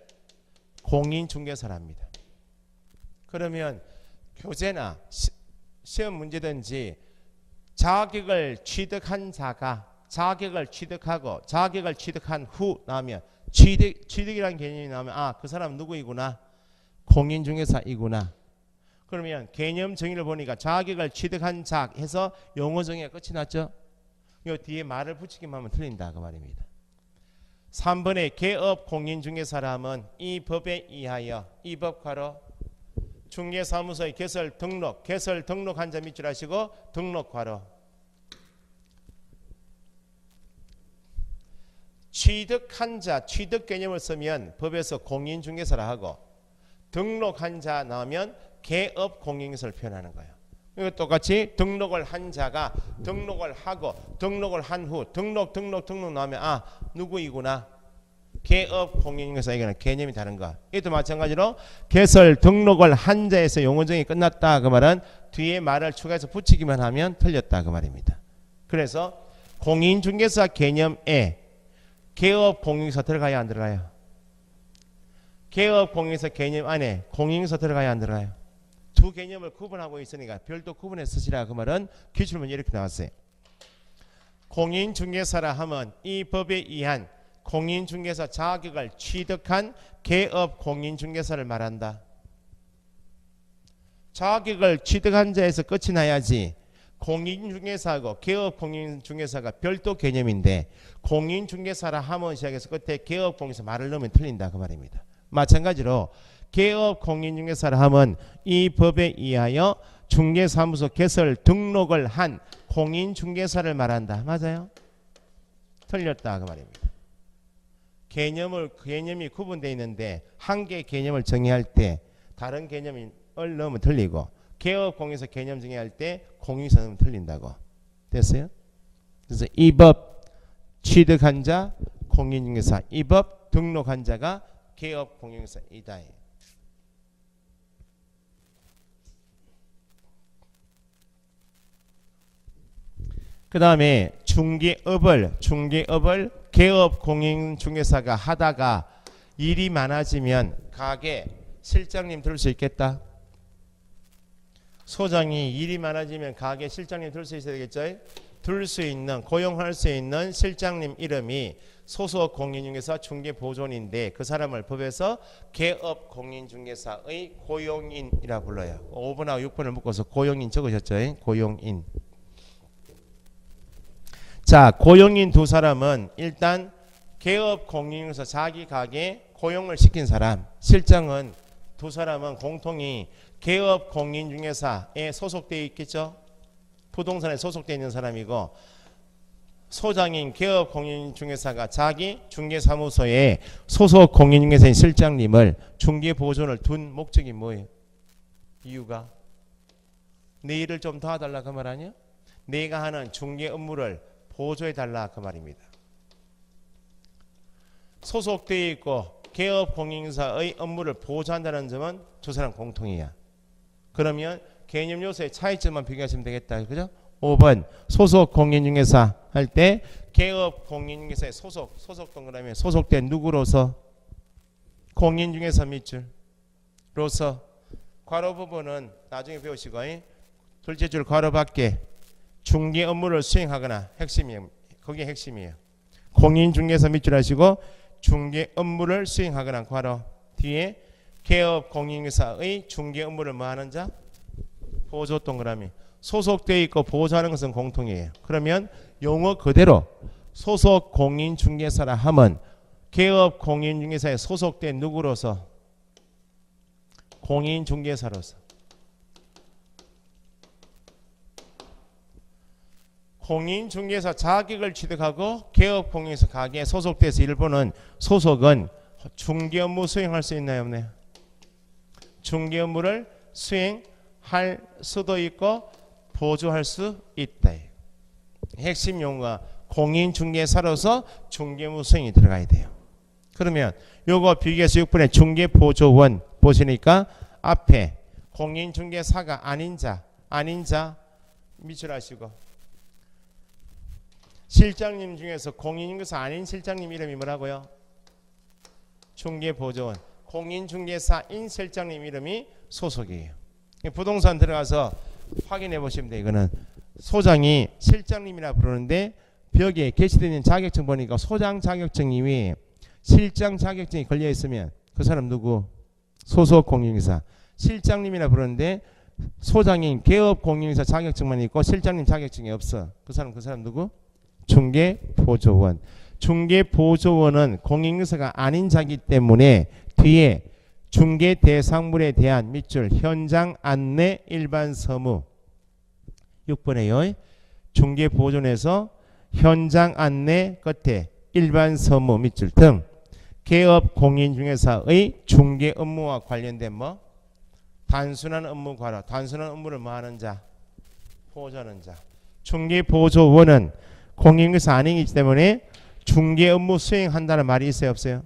공인중개사랍니다. 그러면 교재나 시험 문제든지 자격을 취득한 자가 자격을 취득하고 자격을 취득한 후 나오면 취득이라는 개념이 나오면 아, 그 사람 누구이구나? 공인중개사이구나. 그러면 개념 정의를 보니까 자격을 취득한 자 해서 용어 정의가 끝이 났죠. 요 뒤에 말을 붙이기만 하면 틀린다 그 말입니다. 3번에 개업 공인중개사라 하면 이 법에 의하여 이 법 괄호 중개사무소의 개설 등록한 자 밑줄 하시고 등록 괄호 취득한 자 취득 개념을 쓰면 법에서 공인중개사라 하고 등록한 자 나오면 개업 공인중개사를 표현하는 거예요. 이거 똑같이 등록을 한 자가 등록을 하고 등록을 한 후 등록 나오면 아 누구이구나 개업 공인중개사에게는 개념이 다른 거. 이것도 마찬가지로 개설 등록을 한 자에서 용어정이 끝났다 그 말은 뒤에 말을 추가해서 붙이기만 하면 틀렸다 그 말입니다. 그래서 공인중개사 개념에 개업 공인중개사 들어가야 안 들어가요? 개업 공인중개사 개념 안에 공인중개사 들어가야 안 들어가요? 두 개념을 구분하고 있으니까 별도 구분해 쓰시라 그 말은 기출문제 이렇게 나왔어요. 공인중개사라 하면 이 법에 의한 공인중개사 자격을 취득한 개업 공인중개사를 말한다. 자격을 취득한 자에서 끝이 나야지 공인중개사하고 개업 공인중개사가 별도 개념인데 공인중개사라 하면 시작해서 끝에 개업 공인중개사 말을 넣으면 틀린다 그 말입니다. 마찬가지로 개업 공인중개사라 하면 이 법에 의하여 중개사무소 개설 등록을 한 공인중개사를 말한다. 맞아요? 틀렸다 그 말입니다. 개념이 구분되어 있는데 한 개의 개념을 정의할 때 다른 개념을 넣으면 틀리고 개업 공인중개사 개념 정의할 때 공인중개사 넣으면 틀린다고. 됐어요? 그래서 이 법 취득한 자 공인중개사, 이 법 등록한 자가 개업 공인중개사이다. 그 다음에 중개업을 개업 공인중개사가 하다가 일이 많아지면 가게 실장님 들 수 있겠다. 소장이 일이 많아지면 가게 실장님 들 수 있어야 되겠죠. 둘 수 있는 고용할 수 있는 실장님 이름이 소속 공인중개사 중개보존인데 그 사람을 법에서 개업 공인중개사의 고용인이라 불러요. 5번하고 6번을 묶어서 고용인 적으셨죠? 고용인. 자, 고용인 두 사람은 일단 개업 공인중개사 자기 가게 고용을 시킨 사람, 실장은 두 사람은 공통이 개업 공인중개사에 소속되어 있겠죠. 부동산에 소속되어 있는 사람이고 소장인 개업 공인중개사가 자기 중개사무소에 소속 공인중개사인 실장님을 중개보존을 둔 목적이 뭐예요? 이유가 내 일을 좀 도와달라 그 말 아니야? 내가 하는 중개 업무를 보조해달라 그 말입니다. 소속되어 있고 개업 공인중개사의 업무를 보조한다는 점은 두 사람 공통이야. 그러면 개념 요소의 차이점만 비교하시면 되겠다. 그죠? 5번 소속 공인중개사 할 때 개업 공인중개사의 소속 동그라미 소속된 누구로서 공인중개사 밑줄로서 괄호 부분은 나중에 배우시고 둘째 줄 괄호 밖에 중개 업무를 수행하거나 핵심이에요. 그게 핵심이에요. 공인중개사 밑줄 하시고 중개 업무를 수행하거나 괄호 뒤에 개업 공인중개사의 중개 업무를 뭐 하는 자? 보조 동그라미. 소속되어 있고 보조하는 것은 공통이에요. 그러면 용어 그대로 소속 공인중개사라 하면 개업 공인중개사에 소속된 누구로서? 공인중개사로서. 공인중개사 자격을 취득하고 개업 공인중개사 가게에 소속돼서 일본은 소속은 중개 업무 수행할 수 있나요 없나요? 중개 업무를 수행할 수도 있고 보조할 수 있다. 핵심 용어가 공인중개사로서 중개업무 수행이 들어가야 돼요. 그러면 요거 비교해서 6번에 중개보조원 보시니까 앞에 공인중개사가 아닌 자 밑줄 하시고 실장님 중에서 공인중개사 아닌 실장님 이름이 뭐라고요? 중개보조원. 공인중개사인 실장님 이름이 소속이에요. 부동산 들어가서 확인해 보시면 돼요. 이거는 소장이 실장님이라 부르는데 벽에 게시되어 있는 자격증 보니까 소장 자격증 이외에 실장 자격증이 걸려 있으면 그 사람 누구? 소속 공인중개사. 실장님이라 부르는데 소장인 개업 공인중개사 자격증만 있고 실장님 자격증이 없어. 그 사람 누구? 중개보조원. 중개보조원은 공인중개사가 아닌 자기 때문에 뒤에 중개 대상물에 대한 밑줄 현장 안내 일반 서무 6번에요. 중개보존에서 현장 안내 끝에 일반 서무 밑줄 등 개업 공인중개사의 중개 업무와 관련된 뭐 단순한 업무 괄호 단순한 업무를 뭐 하는 자? 보조하는 자. 중개보조원은 공인중개사 아니기 때문에 중개 업무 수행한다는 말이 있어요 없어요?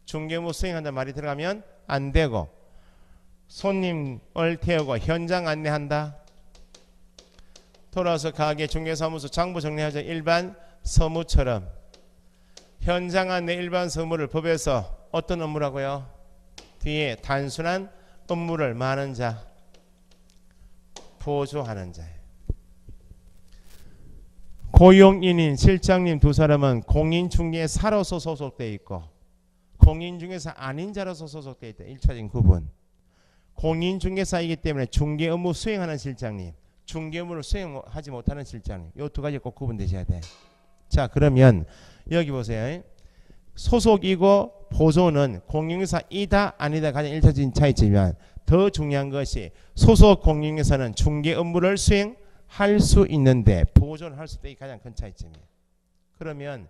중개 업무 수행한다는 말이 들어가면 안 되고 손님을 태우고 현장 안내한다. 돌아와서 가게 중개사무소 장부 정리하자. 일반 서무처럼 현장 안내 일반 서무를 법에서 어떤 업무라고요? 뒤에 단순한 업무를 많은 자 보조하는 자예요. 고용인인 실장님 두 사람은 공인중개사로서 소속되어 있고 공인중개사 아닌 자로서 소속되어 있다. 1차적인 구분. 공인중개사이기 때문에 중개 업무 수행하는 실장님 중개 업무를 수행하지 못하는 실장님 이 두 가지 꼭 구분되셔야 돼. 자 그러면 여기 보세요. 소속이고 보조는 공인중개사이다 아니다 가장 1차적인 차이점이면 더 중요한 것이 소속 공인중개사는 중개 업무를 수행할 수 있는데 보조는 할 수 있다. 이 가장 큰 차이점이에요. 그러면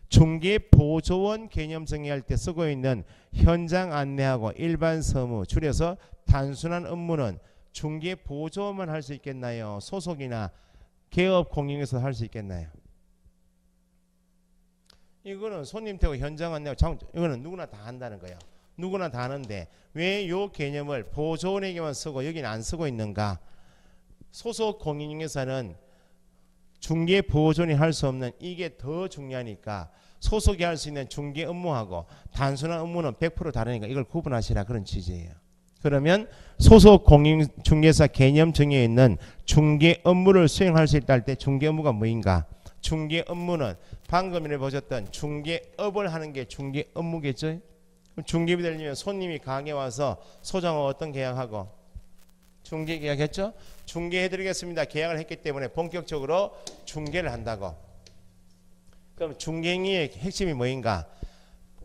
중개보조원 개념 정의할 때 쓰고 있는 현장 안내하고 일반 서무 줄여서 단순한 업무는 중개보조원만 할 수 있겠나요? 소속이나 개업 공인에서 할 수 있겠나요? 이거는 손님 태우고 현장 안내하고 이거는 누구나 다 한다는 거예요. 누구나 다 하는데 왜 이 개념을 보조원에게만 쓰고 여기는 안 쓰고 있는가? 소속 공인중개사는 중개 보조원이 할 수 없는 이게 더 중요하니까 소속이 할 수 있는 중개 업무하고 단순한 업무는 100% 다르니까 이걸 구분하시라 그런 취지예요. 그러면 소속 공인중개사 개념 정의에 있는 중개 업무를 수행할 수 있다 할 때 중개 업무가 뭐인가? 중개 업무는 방금 전에 보셨던 중개업을 하는 게 중개 업무겠죠? 중개업이 되려면 손님이 가게 와서 소장하고 어떤 계약하고 중개 계약했죠? 중개해드리겠습니다. 계약을 했기 때문에 본격적으로 중개를 한다고. 그럼 중개행위의 핵심이 뭐인가?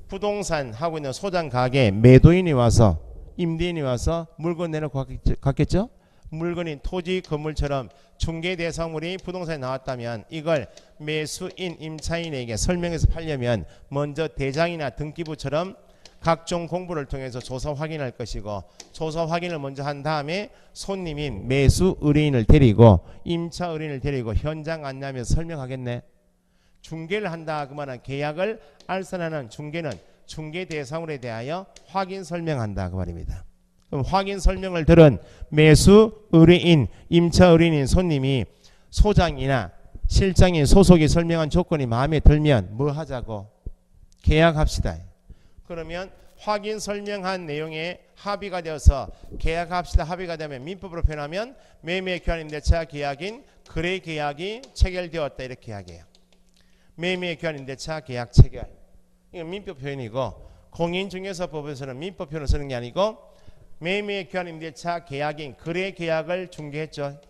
부동산 하고 있는 소장 가게에 매도인이 와서 임대인이 와서 물건 내놓고 갔겠죠? 물건인 토지 건물처럼 중개 대상물이 부동산에 나왔다면 이걸 매수인 임차인에게 설명해서 팔려면 먼저 대장이나 등기부처럼 각종 공부를 통해서 조사 확인할 것이고 조사 확인을 먼저 한 다음에 손님인 매수 의뢰인을 데리고 임차 의뢰인을 데리고 현장 안내하면서 설명하겠네. 중개를 한다 그만한 계약을 알선하는 중개는 중개 대상물에 대하여 확인 설명한다 그 말입니다. 그럼 확인 설명을 들은 매수 의뢰인, 임차 의뢰인인 손님이 소장이나 실장인 소속이 설명한 조건이 마음에 들면 뭐 하자고? 계약합시다. 그러면 확인 설명한 내용에 합의가 되어서 계약합시다 합의가 되면 민법으로 표현하면 매매 교환 임대차 계약인 거래 계약이 체결되었다 이렇게 이야기해요. 매매 교환 임대차 계약 체결. 이건 민법 표현이고 공인중개사법에서는 민법 표현을 쓰는 게 아니고 매매 교환 임대차 계약인 거래 계약을 중개했죠.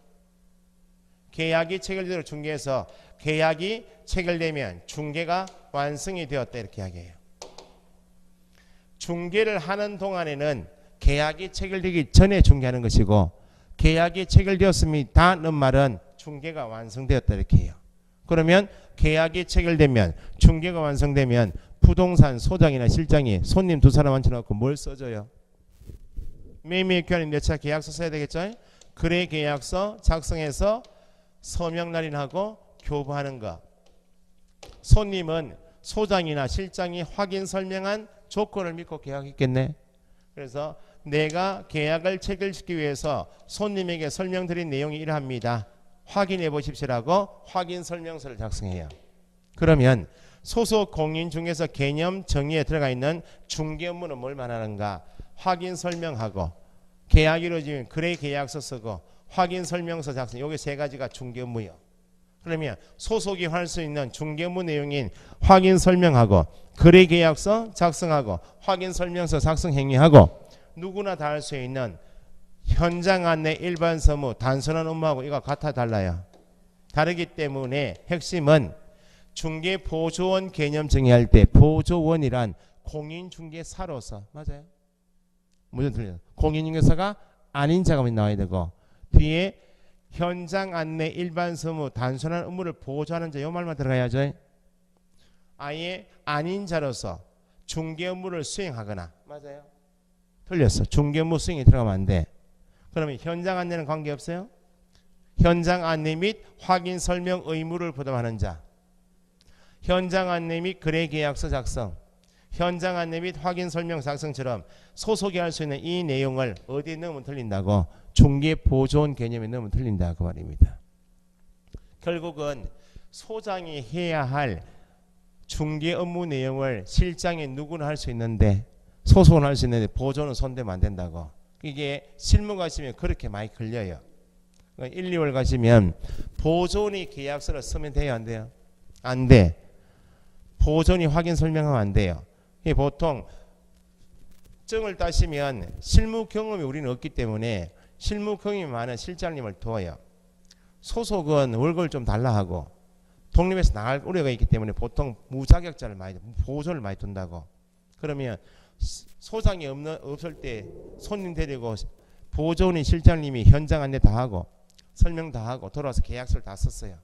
계약이 체결되도록 중개해서 계약이 체결되면 중개가 완성이 되었다 이렇게 이야기해요. 중개를 하는 동안에는 계약이 체결되기 전에 중개하는 것이고 계약이 체결되었습니다는 말은 중개가 완성되었다 이렇게 해요. 그러면 계약이 체결되면 중개가 완성되면 부동산 소장이나 실장이 손님 두 사람 앉혀놓고 뭘 써줘요? 매매 교환 임대차 계약서 써야 되겠죠? 거래 계약서 작성해서 서명 날인하고 교부하는 거. 손님은 소장이나 실장이 확인 설명한 조건을 믿고 계약했겠네. 그래서 내가 계약을 체결시키기 위해서 손님에게 설명드린 내용이 이러합니다. 확인해 보십시오라고 확인 설명서를 작성해요. 그러면 소속 공인중개사 개념 정의에 들어가 있는 중개 업무는 뭘 말하는가? 확인 설명하고 계약이 이루어지면 거래 계약서 쓰고 확인 설명서 작성. 요게 세 가지가 중개 업무예요. 그러면 소속이 할 수 있는 중개 업무 내용인 확인 설명하고 거래 계약서 작성하고 확인 설명서 작성 행위하고 누구나 다 할 수 있는 현장 안내 일반 서무 단순한 업무하고 이거 같아 달라요. 다르기 때문에 핵심은 중개 보조원 개념 정의할 때 보조원이란 공인중개사로서 맞아요? 무슨 틀려요? 공인중개사가 아닌 자가 나와야 되고 뒤에 현장 안내 일반 서무 단순한 업무를 보조하는 자 이 말만 들어가야죠. 아예 아닌 자로서 중개 업무를 수행하거나 맞아요? 틀렸어. 중개 업무 수행이 들어가면 안 돼. 그러면 현장 안내는 관계없어요? 현장 안내 및 확인 설명 의무를 부담하는 자 현장 안내 및 거래 계약서 작성 현장 안내 및 확인 설명 작성처럼 소속이 할 수 있는 이 내용을 어디에 넣으면 틀린다고? 중개 보조원 개념에 넣으면 틀린다 그 말입니다. 결국은 소장이 해야 할 중개 업무 내용을 실장이 누구나 할 수 있는데 소속은 할 수 있는데 보조는 손대면 안 된다고. 이게 실무 가시면 그렇게 많이 걸려요. 1, 2월 가시면 보존이 계약서를 쓰면 돼요 안 돼요? 안 돼. 보존이 확인 설명하면 안 돼요. 보통 증을 따시면 실무 경험이 우리는 없기 때문에 실무 경험이 많은 실장님을 도와요. 소속은 월급을 좀 달라 하고 독립해서 나갈 우려가 있기 때문에 보통 무자격자를 많이 보존을 많이 둔다고. 그러면 소장이 없을 때 손님 데리고 보존인 실장님이 현장 안내 다 하고 설명 다 하고 돌아와서 계약서를 다 썼어요.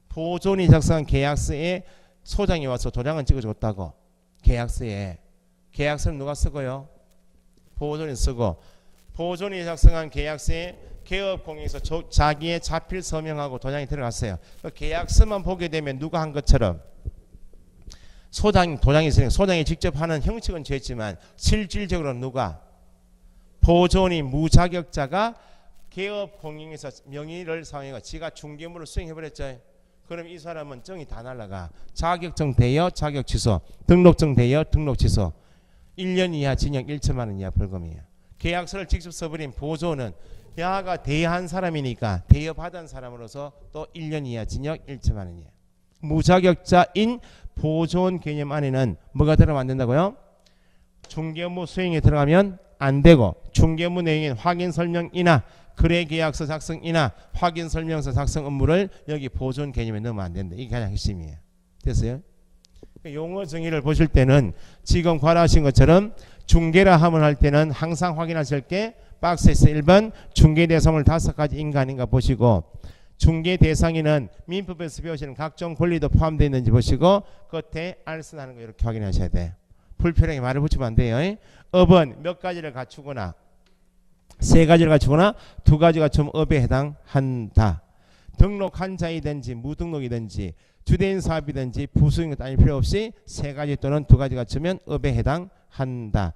보존이 작성한 계약서에 소장이 와서 도장은 찍어줬다고. 계약서에 계약서는 누가 쓰고요? 보존이 쓰고 보존이 작성한 계약서에 개업공인에서 자기의 자필 서명하고 도장이 들어갔어요. 그 계약서만 보게 되면 누가 한 것처럼 도장이 있으니까 소장이 직접 하는 형식은 죄지만 실질적으로는 누가? 보존이 무자격자가 개업공인에서 명의를 사용해서 지가 중개물을 수행해버렸죠. 그럼 이 사람은 정이 다 날라가. 자격증 대여, 자격 취소, 등록증 대여, 등록 취소. 1년 이하 징역 1천만 원 이하 벌금이에요. 계약서를 직접 써버린 보조는 야가 대여한 사람이니까 대여받은 사람으로서 또 1년 이하 징역 1천만 원이에요. 무자격자인 보조원 개념 안에는 뭐가 들어가면 안 된다고요? 중개업무 수행에 들어가면 안 되고 중개업무 내용인 확인 설명이나 거래계약서 작성이나 확인 설명서 작성 업무를 여기 보존 개념에 넣으면 안 된다. 이게 가장 핵심이에요. 됐어요? 용어 정의를 보실 때는 지금 관하신 것처럼 중개라 하면 할 때는 항상 확인하실 게 박스에서 1번 중개 대상물 5가지 인가인가 보시고 중개 대상에는 민법에서 배우시는 각종 권리도 포함되어 있는지 보시고 끝에 알선하는 거 이렇게 확인하셔야 돼요. 불필요하게 말을 붙이면 안 돼요. 업은 몇 가지를 갖추거나 3가지를 갖추거나 2가지 갖추면 업에 해당한다. 등록한 자이든지 무등록이든지 주된 사업이든지 부수인 따질 필요 없이 3가지 또는 2가지 갖추면 업에 해당한다.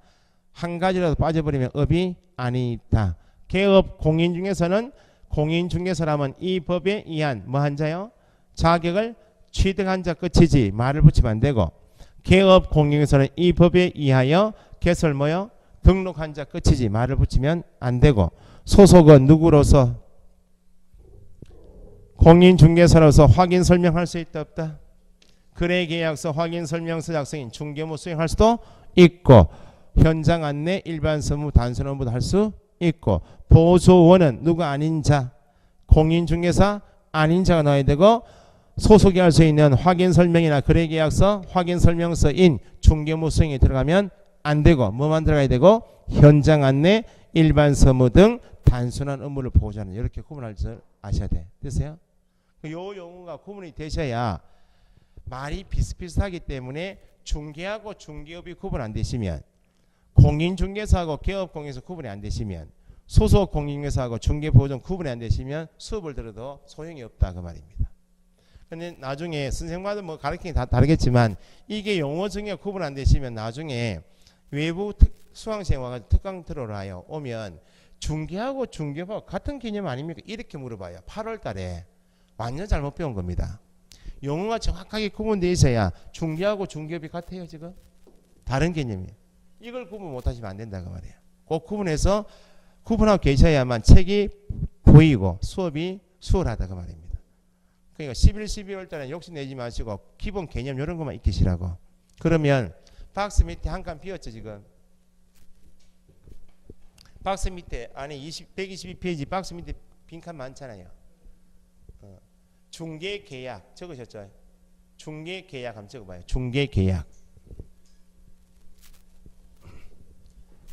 한 가지라도 빠져버리면 업이 아니다. 개업 공인 중에서는 공인중개사라면 이 법에 의한 뭐 한 자요? 자격을 취득한 자 끝이지 말을 붙이면 안 되고 개업 공인에서는 이 법에 의하여 개설 뭐요? 등록한 자 끝이지 말을 붙이면 안 되고 소속은 누구로서? 공인중개사로서 확인 설명할 수 있다 없다? 거래계약서 확인 설명서 작성인 중개업무 수행할 수도 있고 현장 안내 일반 서무 단순 업무도 할 수 있고 보조원은 누가 아닌 자 공인중개사 아닌 자가 나와야 되고 소속이 할 수 있는 확인 설명이나 거래계약서 확인 설명서인 중개업무 수행에 들어가면 안 되고 뭐만 들어가야 되고 현장 안내 일반 서무 등 단순한 업무를 보호하는 이렇게 구분할 줄 아셔야 돼. 됐어요? 요 용어가 구분이 되셔야 말이 비슷비슷하기 때문에 중개하고 중개업이 구분 안 되시면 공인중개사하고 개업공인에서 구분이 안 되시면 소속 공인중개사하고 중개보호전 구분이 안 되시면 수업을 들어도 소용이 없다 그 말입니다. 근데 나중에 선생님마다 뭐 가르치기 다 다르겠지만 이게 용어 정의가 구분 안 되시면 나중에 외부 수강생 와가지고 특강 들어와요. 오면 중개하고 중개업하고 같은 개념 아닙니까? 이렇게 물어봐요. 8월 달에 완전 잘못 배운 겁니다. 용어가 정확하게 구분되어 있어야 중개하고 중개업이 같아요 지금? 다른 개념이에요. 이걸 구분 못하시면 안 된다고 말이에요. 꼭 구분해서 구분하고 계셔야만 책이 보이고 수업이 수월하다고 말입니다. 그러니까 11, 12월 달에 욕심내지 마시고 기본 개념 이런 것만 익히시라고. 그러면 박스 밑에 한 칸 비었죠 지금? 박스 밑에 안에 122페이지 박스 밑에 빈칸 많잖아요. 중개계약 적으셨죠? 중개계약 한번 적어봐요. 중개계약.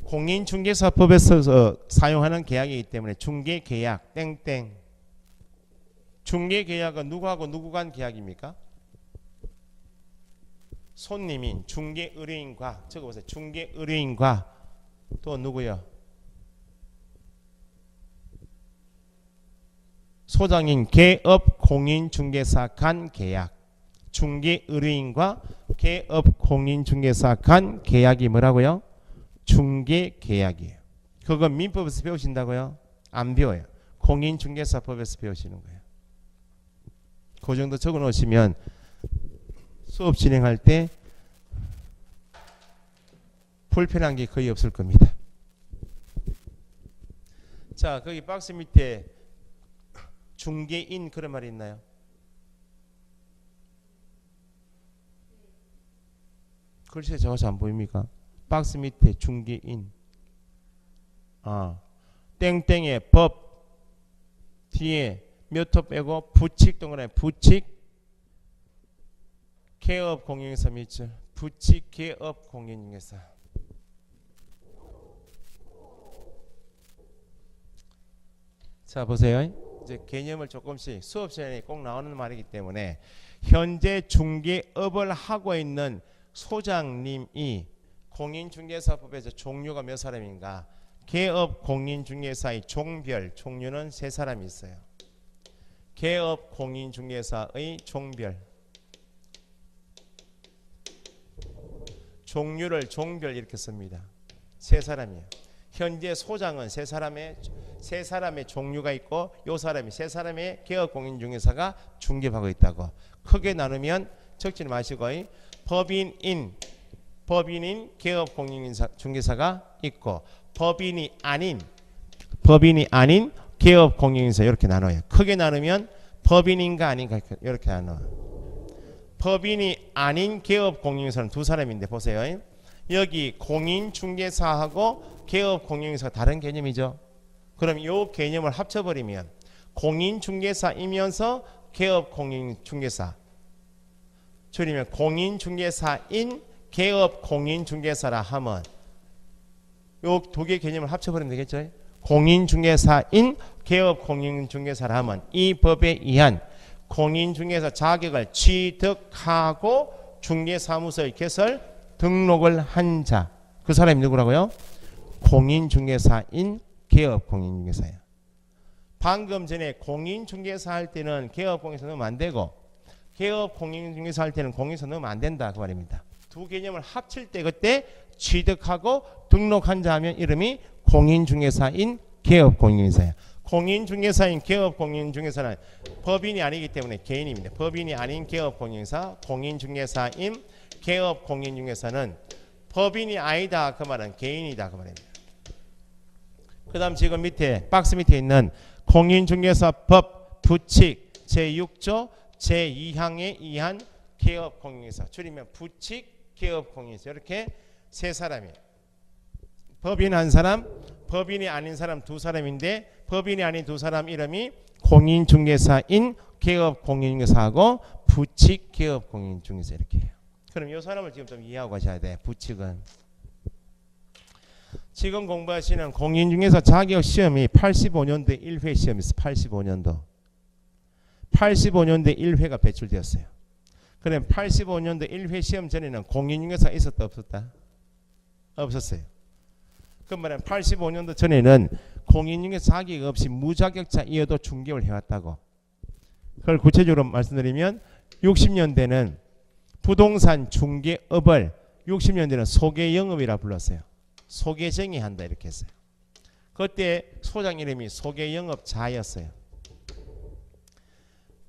공인중개사법에서 사용하는 계약이기 때문에 중개계약 땡땡. 중개계약은 누구하고 누구 간 계약입니까? 손님인 중개의뢰인과 적어보세요. 중개의뢰인과 또 누구요? 소장인 개업공인중개사 간 계약. 중개의뢰인과 개업공인중개사 간 계약이 뭐라고요? 중개계약이에요. 그건 민법에서 배우신다고요? 안 배워요. 공인중개사법에서 배우시는 거예요. 그 정도 적어 놓으시면 수업 진행할 때 불편한 게 거의 없을 겁니다. 자, 거기 박스 밑에 중개인 그런 말이 있나요? 글쎄 적어서 안 보입니까? 박스 밑에 중개인. 땡땡의 법 뒤에 몇 호 빼고 부칙 동그라미 부칙 개업 공인중개사 밑줄 부칙 개업 공인중개사. 자 보세요. 이제 개념을 조금씩 수업 시간에 꼭 나오는 말이기 때문에 현재 중개업을 하고 있는 소장님이 공인중개사법에서 종류가 몇 사람인가? 개업 공인중개사의 종별 종류는 3사람이 있어요. 개업 공인중개사의 종별 종류를 종별 이렇게 씁니다. 3사람이에요. 현재 소장은 3사람의 종류가 있고 요 사람이 3사람의 개업 공인중개사가 중개하고 있다고. 크게 나누면 적지 마시고 법인인 개업 공인중개사가 있고 법인이 아닌 개업 공인중개사 이렇게 나눠요. 크게 나누면 법인인가 아닌가 이렇게 나눠. 법인이 아닌 개업 공인중개사는 두 사람인데 보세요. 여기 공인중개사하고 개업 공인중개사가 다른 개념이죠. 그럼 이 개념을 합쳐버리면 공인중개사이면서 개업 공인중개사 줄이면 공인중개사인 개업 공인중개사라 하면 요 두 개 개념을 합쳐버리면 되겠죠. 공인중개사인 개업 공인중개사라 하면 이 법에 의한 공인중개사 자격을 취득하고 중개사무소에 개설 등록을 한 자. 그 사람이 누구라고요? 공인중개사인 개업 공인중개사예요. 방금 전에 공인중개사 할 때는 개업 공인중개사 넣으면 안 되고 개업 공인중개사 할 때는 공인중개사 넣으면 안 된다 그 말입니다. 두 개념을 합칠 때 그때 취득하고 등록한 자 하면 이름이 공인중개사인 개업 공인중개사예요. 공인중개사인 개업 공인중개사는 법인이 아니기 때문에 개인입니다. 법인이 아닌 개업 공인중개사, 공인중개사인 개업 공인중개사는 법인이 아니다 그 말은 개인이다 그 말입니다. 그 다음 지금 밑에 박스 밑에 있는 공인중개사법 부칙 제6조 제2항에 의한 개업 공인중개사 줄이면 부칙 개업 공인중개사 이렇게 세 사람이에요. 법인 한 사람, 법인이 아닌 사람 두 사람인데 법인이 아닌 두 사람 이름이 공인중개사인 개업 공인중개사하고 부칙 개업 공인중개사 이렇게 해요. 그럼 이 사람을 지금 좀 이해하고 가셔야 돼. 부칙은 지금 공부하시는 공인중개사 자격 시험이 85년도에 1회 시험이 있어요. 85년도 1회가 배출되었어요. 그럼 85년도 1회 시험 전에는 공인중개사 있었다 없었다? 없었어요. 그 말은 85년도 전에는 공인중개사 자격 없이 무자격자이어도 중개업을 해왔다고. 그걸 구체적으로 말씀드리면 60년대는 부동산 중개업을 60년대는 소개영업이라 불렀어요. 소개정의 한다 이렇게 했어요. 그때 소장 이름이 소개영업자였어요.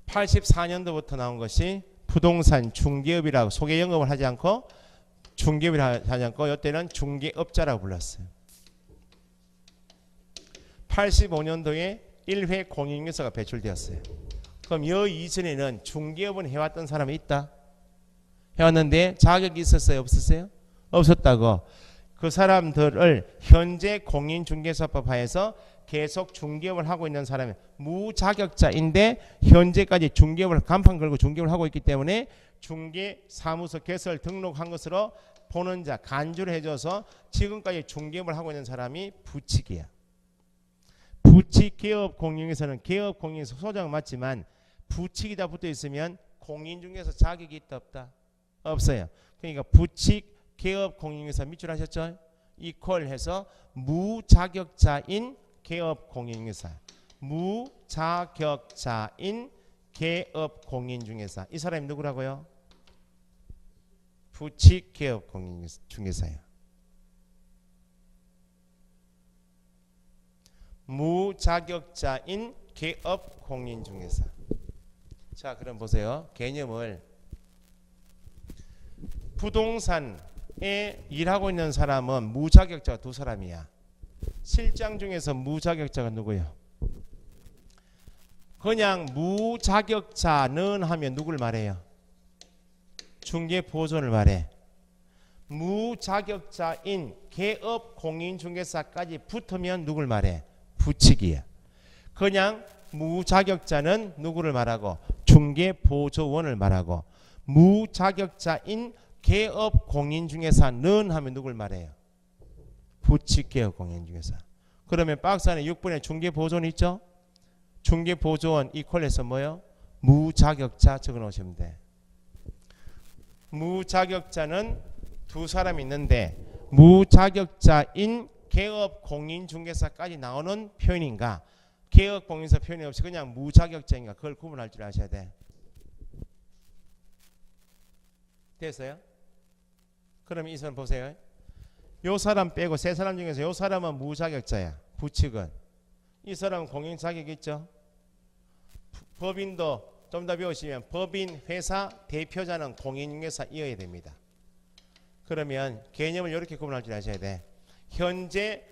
84년도부터 나온 것이 부동산 중개업이라고 소개영업을 하지 않고 중개업을 하지 않고 이때는 중개업자라고 불렀어요. 85년도에 1회 공인중개사가 배출되었어요. 그럼 이 이전에는 중개업은 해왔던 사람이 있다? 해왔는데 자격이 있었어요? 없었어요? 없었다고. 그 사람들을 현재 공인중개사법 하에서 계속 중개업을 하고 있는 사람이 무자격자인데 현재까지 중개업을 간판 걸고 중개업을 하고 있기 때문에 중개사무소 개설 등록한 것으로 보는 자 간주를 해줘서 지금까지 중개업을 하고 있는 사람이 부칙이야. 부칙 개업 공인중개사는 개업 공인중개사 소장 맞지만 부칙이 다 붙어 있으면 공인중개사 자격이 있다 없다? 없어요. 그러니까 부칙 개업 공인중개사 밑줄 하셨죠? 이퀄 해서 무자격자인 개업 공인중개사, 무자격자인 개업 공인중개사. 이 사람이 누구라고요? 부칙 개업 공인중개사예요. 무자격자인 개업 공인중개사. 자, 그럼 보세요. 개념을 부동산에 일하고 있는 사람은 무자격자가 두 사람이야. 실장 중에서 무자격자가 누구예요? 그냥 무자격자는 하면 누굴 말해요? 중개보존을 말해. 무자격자인 개업 공인중개사까지 붙으면 누굴 말해? 부칙이야. 그냥 무자격자는 누구를 말하고? 중개보조원을 말하고. 무자격자인 개업 공인중개사는 하면 누굴 말해요? 부칙 개업 공인중개사. 그러면 박스 안에 6번에 중개보조원 있죠? 중개보조원 이퀄해서 뭐요? 무자격자 적어 놓으시면 돼. 무자격자는 두 사람이 있는데 무자격자인 개업 공인중개사까지 나오는 표현인가? 개업 공인중개사 표현이 없이 그냥 무자격자인가? 그걸 구분할 줄 아셔야 돼. 됐어요? 그럼 이 사람 보세요. 요 사람 빼고 세 사람 중에서 요 사람은 무자격자야. 부칙은. 이 사람은 공인 자격이 있죠. 법인도 좀 더 배우시면 법인 회사 대표자는 공인중개사이어야 됩니다. 그러면 개념을 이렇게 구분할 줄 아셔야 돼. 현재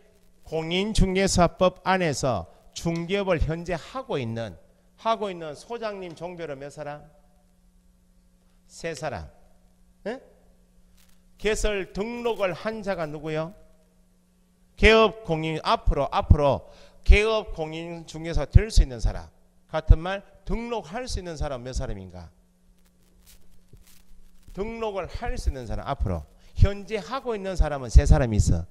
공인중개사법 안에서 중개업을 현재 하고 있는 소장님 종별은 몇 사람? 3사람. 네? 개설 등록을 한 자가 누구요? 개업 공인 앞으로 개업 공인중개사 될 수 있는 사람. 같은 말 등록할 수 있는 사람 몇 사람인가? 등록을 할 수 있는 사람 앞으로 현재 하고 있는 사람은 3사람이 있어.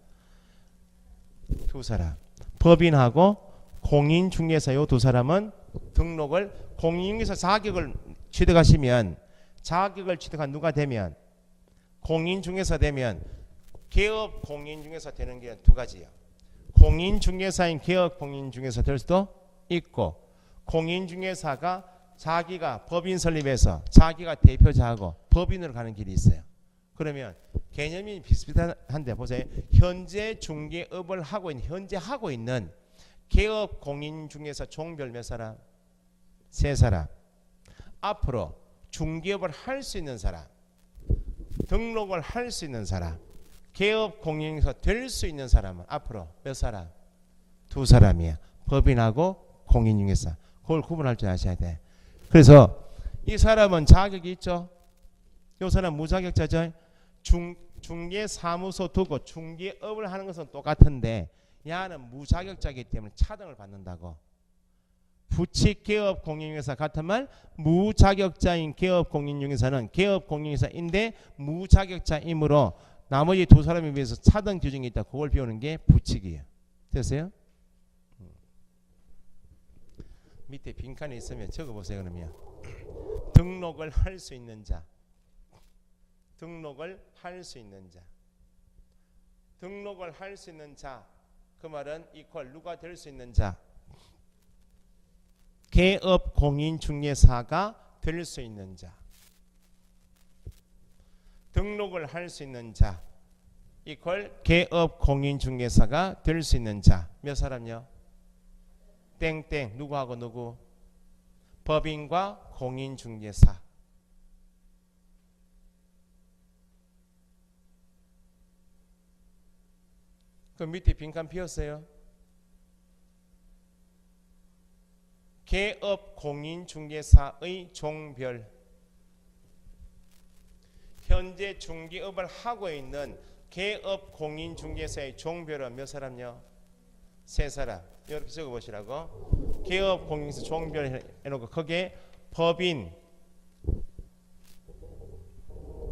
2사람. 법인하고 공인중개사 요 2사람은 등록을 공인중개사 자격을 취득하시면 자격을 취득한 누가 되면 공인중개사 되면 개업 공인중개사 되는 게 2가지예요. 공인중개사인 개업 공인중개사 될 수도 있고 공인중개사가 자기가 법인 설립해서 자기가 대표자하고 법인으로 가는 길이 있어요. 그러면 개념이 비슷비슷한데 보세요. 현재 중개업을 현재 하고 있는 개업 공인중개사 종별 몇 사람? 3사람. 앞으로 중개업을 할 수 있는 사람, 등록을 할 수 있는 사람, 개업 공인중개사 될 수 있는 사람은 앞으로 몇 사람? 2사람이야. 법인하고 공인중개사. 그걸 구분할 줄 아셔야 돼. 그래서 이 사람은 자격이 있죠. 이 사람 무자격자죠. 중개사무소 두고 중개업을 하는 것은 똑같은데 야는 무자격자이기 때문에 차등을 받는다고. 부칙 개업 공인중개사 같은 말 무자격자인 개업 공인중개사는 개업 공인중개사인데 무자격자이므로 나머지 2사람에 비해서 차등 규정이 있다. 그걸 배우는 게 부칙이에요. 됐어요? 밑에 빈칸이 있으면 적어보세요. 그러면 등록을 할 수 있는 자, 등록을 할 수 있는 자, 등록을 할 수 있는 자, 그 말은 이퀄 누가 될 수 있는 자, 개업 공인중개사가 될 수 있는 자, 등록을 할 수 있는 자, 이퀄 개업 공인중개사가 될 수 있는 자. 몇 사람요? 땡땡. 누구하고 누구? 법인과 공인중개사. 그 밑에 빈칸 비었어요. 개업 공인중개사의 종별. 현재 중개업을 하고 있는 개업 공인중개사의 종별은 몇 사람요? 3사람. 이렇게 적어보시라고. 개업 공인중개사 종별 해놓고 거기에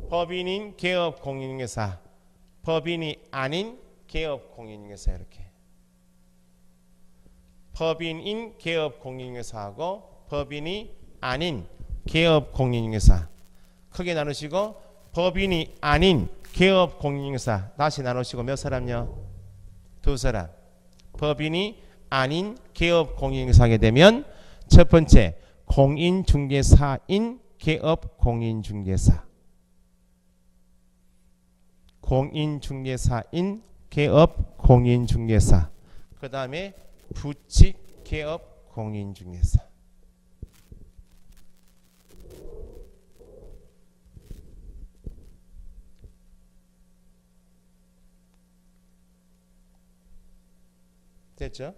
법인인 개업 공인중개사, 법인이 아닌 개업 공인중개사. 이렇게 법인인 개업 공인중개사하고 법인이 아닌 개업 공인중개사 크게 나누시고, 법인이 아닌 개업 공인중개사 다시 나누시고 몇 사람요? 2사람. 법인이 아닌 개업 공인중개사 하게 되면 첫 번째 공인중개사인 개업 공인중개사, 공인중개사인 개업 공인중개사, 그 다음에 부칙 개업 공인중개사. 됐죠?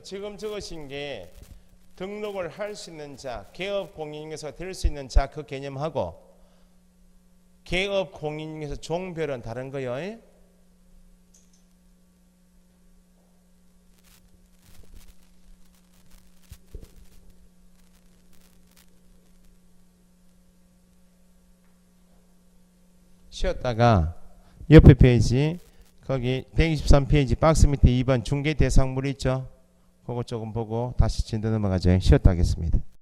지금 적으신 게 등록을 할 수 있는 자, 개업 공인중개사가 될 수 있는 자 그 개념하고 개업 공인중개사 종별은 다른 거요. 쉬었다가 옆에 페이지 거기 123페이지 박스 밑에 2번 중개 대상물 있죠. 그거 조금 보고 다시 진도 넘어가죠. 쉬었다 하겠습니다.